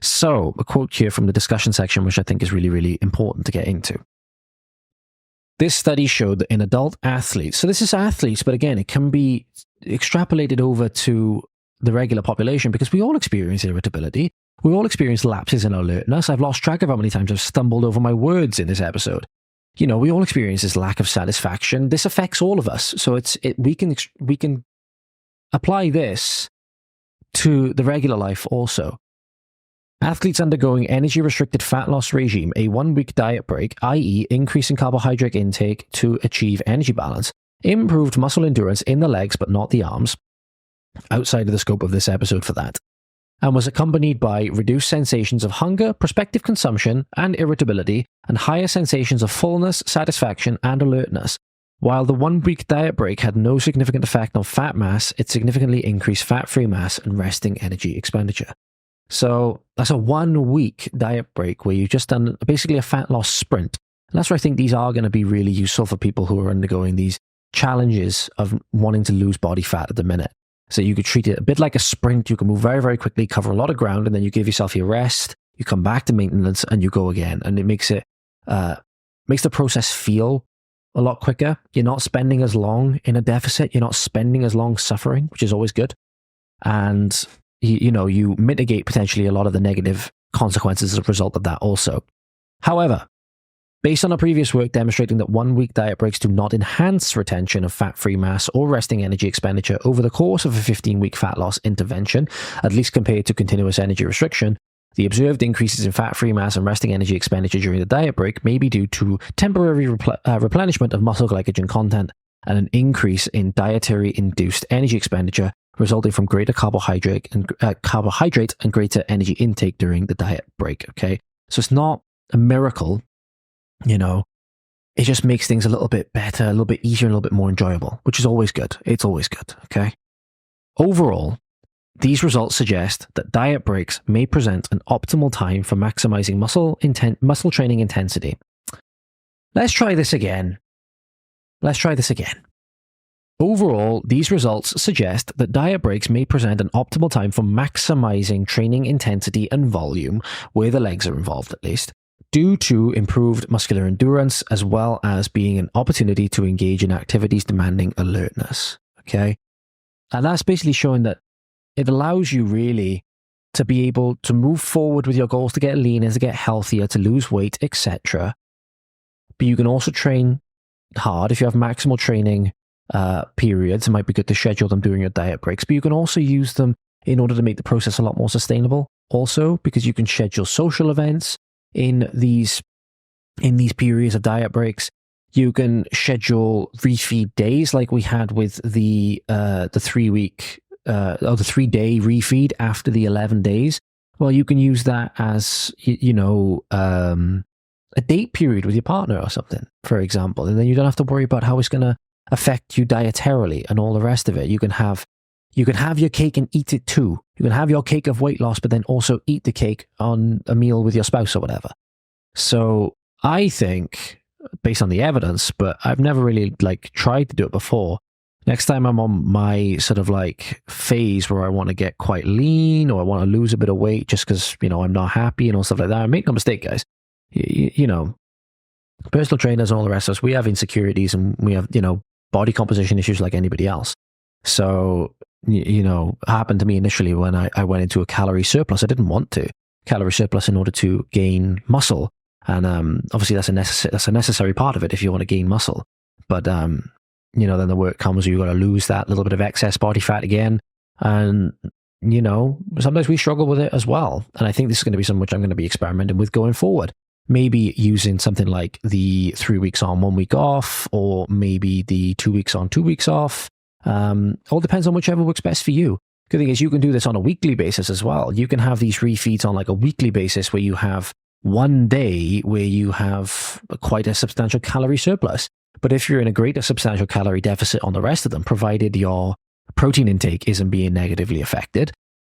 So a quote here from the discussion section, which I think is really, really important to get into. This study showed that in adult athletes, so this is athletes, but again, it can be extrapolated over to the regular population because we all experience irritability. We all experience lapses in alertness. I've lost track of how many times I've stumbled over my words in this episode. We all experience this lack of satisfaction. This affects all of us. So we can apply this to the regular life also. Athletes undergoing energy-restricted fat loss regime, a 1 week diet break, i.e. increasing carbohydrate intake to achieve energy balance, improved muscle endurance in the legs but not the arms, outside of the scope of this episode for that, and was accompanied by reduced sensations of hunger, prospective consumption, and irritability, and higher sensations of fullness, satisfaction, and alertness. While the 1 week diet break had no significant effect on fat mass, it significantly increased fat-free mass and resting energy expenditure. So that's a 1 week diet break where you've just done basically a fat loss sprint. And that's where I think these are going to be really useful for people who are undergoing these challenges of wanting to lose body fat at the minute. So you could treat it a bit like a sprint. You can move very, very quickly, cover a lot of ground, and then you give yourself your rest. You come back to maintenance and you go again. And it makes the process feel a lot quicker. You're not spending as long in a deficit. You're not spending as long suffering, which is always good. And you mitigate potentially a lot of the negative consequences as a result of that also. However, based on our previous work demonstrating that 1 week diet breaks do not enhance retention of fat-free mass or resting energy expenditure over the course of a 15-week fat loss intervention, at least compared to continuous energy restriction, the observed increases in fat-free mass and resting energy expenditure during the diet break may be due to temporary replenishment of muscle glycogen content and an increase in dietary-induced energy expenditure resulting from greater carbohydrate and greater energy intake during the diet break. Okay, so it's not a miracle, it just makes things a little bit better, a little bit easier, a little bit more enjoyable, which is always good. It's always good. Okay. Overall, these results suggest that diet breaks may present an optimal time for maximizing muscle training intensity. Let's try this again. Overall, these results suggest that diet breaks may present an optimal time for maximizing training intensity and volume, where the legs are involved at least, due to improved muscular endurance as well as being an opportunity to engage in activities demanding alertness. Okay. And that's basically showing that it allows you really to be able to move forward with your goals, to get leaner, to get healthier, to lose weight, etc. But you can also train hard. If you have maximal training periods, it might be good to schedule them during your diet breaks, but you can also use them in order to make the process a lot more sustainable. Also, because you can schedule social events in these periods of diet breaks. You can schedule refeed days like we had with the 3-week or the 3-day refeed after the 11 days. Well, you can use that as, a date period with your partner or something, for example. And then you don't have to worry about how it's going to affect you dietarily and all the rest of it. You can have your cake and eat it too. You can have your cake of weight loss, but then also eat the cake on a meal with your spouse or whatever. So I think, based on the evidence, but I've never really tried to do it before. Next time I'm on my sort of phase where I want to get quite lean or I want to lose a bit of weight just because, I'm not happy and all stuff like that. Make no mistake, guys. Personal trainers and all the rest of us, we have insecurities and we have, body composition issues like anybody else. So, happened to me initially when I went into a calorie surplus. I didn't want to. Calorie surplus in order to gain muscle. And obviously that's a necessary part of it if you want to gain muscle. But, then the work comes where you've got to lose that little bit of excess body fat again. And, sometimes we struggle with it as well. And I think this is going to be something which I'm going to be experimenting with going forward. Maybe using something like the 3 weeks on, 1 week off, or maybe the 2 weeks on, 2 weeks off. All depends on whichever works best for you. Good thing is you can do this on a weekly basis as well. You can have these refeeds on a weekly basis where you have one day where you have quite a substantial calorie surplus. But if you're in a greater substantial calorie deficit on the rest of them, provided your protein intake isn't being negatively affected,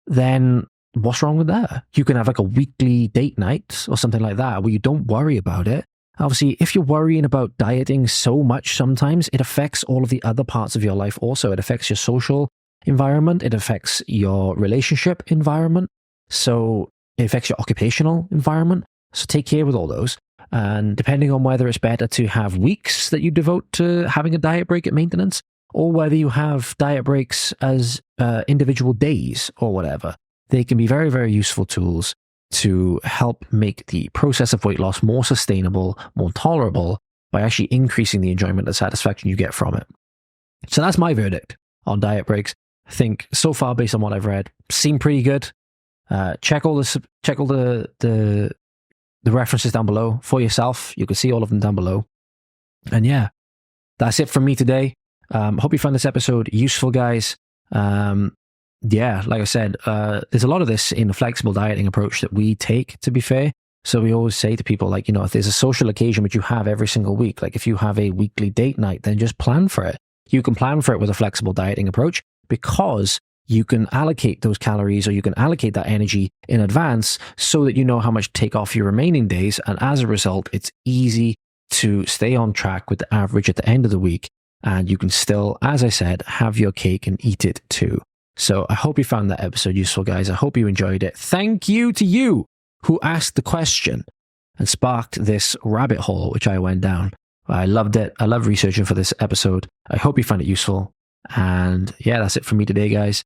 then what's wrong with that? You can have a weekly date night or something like that where you don't worry about it. Obviously, if you're worrying about dieting so much sometimes, it affects all of the other parts of your life also. It affects your social environment. It affects your relationship environment. So it affects your occupational environment. So take care with all those. And depending on whether it's better to have weeks that you devote to having a diet break at maintenance, or whether you have diet breaks as individual days or whatever, they can be very, very useful tools to help make the process of weight loss more sustainable, more tolerable, by actually increasing the enjoyment and satisfaction you get from it. So that's my verdict on diet breaks. I think so far, based on what I've read, seem pretty good. Check all the references down below for yourself. You can see all of them down below. And yeah, that's it from me today. Hope you found this episode useful, guys. Yeah, like I said, there's a lot of this in the flexible dieting approach that we take, to be fair. So we always say to people, if there's a social occasion which you have every single week, if you have a weekly date night, then just plan for it. You can plan for it with a flexible dieting approach because you can allocate those calories or you can allocate that energy in advance so that you know how much to take off your remaining days. And as a result, it's easy to stay on track with the average at the end of the week. And you can still, as I said, have your cake and eat it too. So I hope you found that episode useful, guys. I hope you enjoyed it. Thank you to you who asked the question and sparked this rabbit hole, which I went down. I loved it. I love researching for this episode. I hope you found it useful. And yeah, that's it for me today, guys.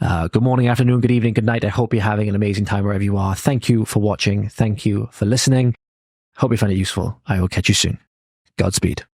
Good morning, afternoon, good evening, good night. I hope you're having an amazing time wherever you are. Thank you for watching. Thank you for listening. Hope you found it useful. I will catch you soon. Godspeed.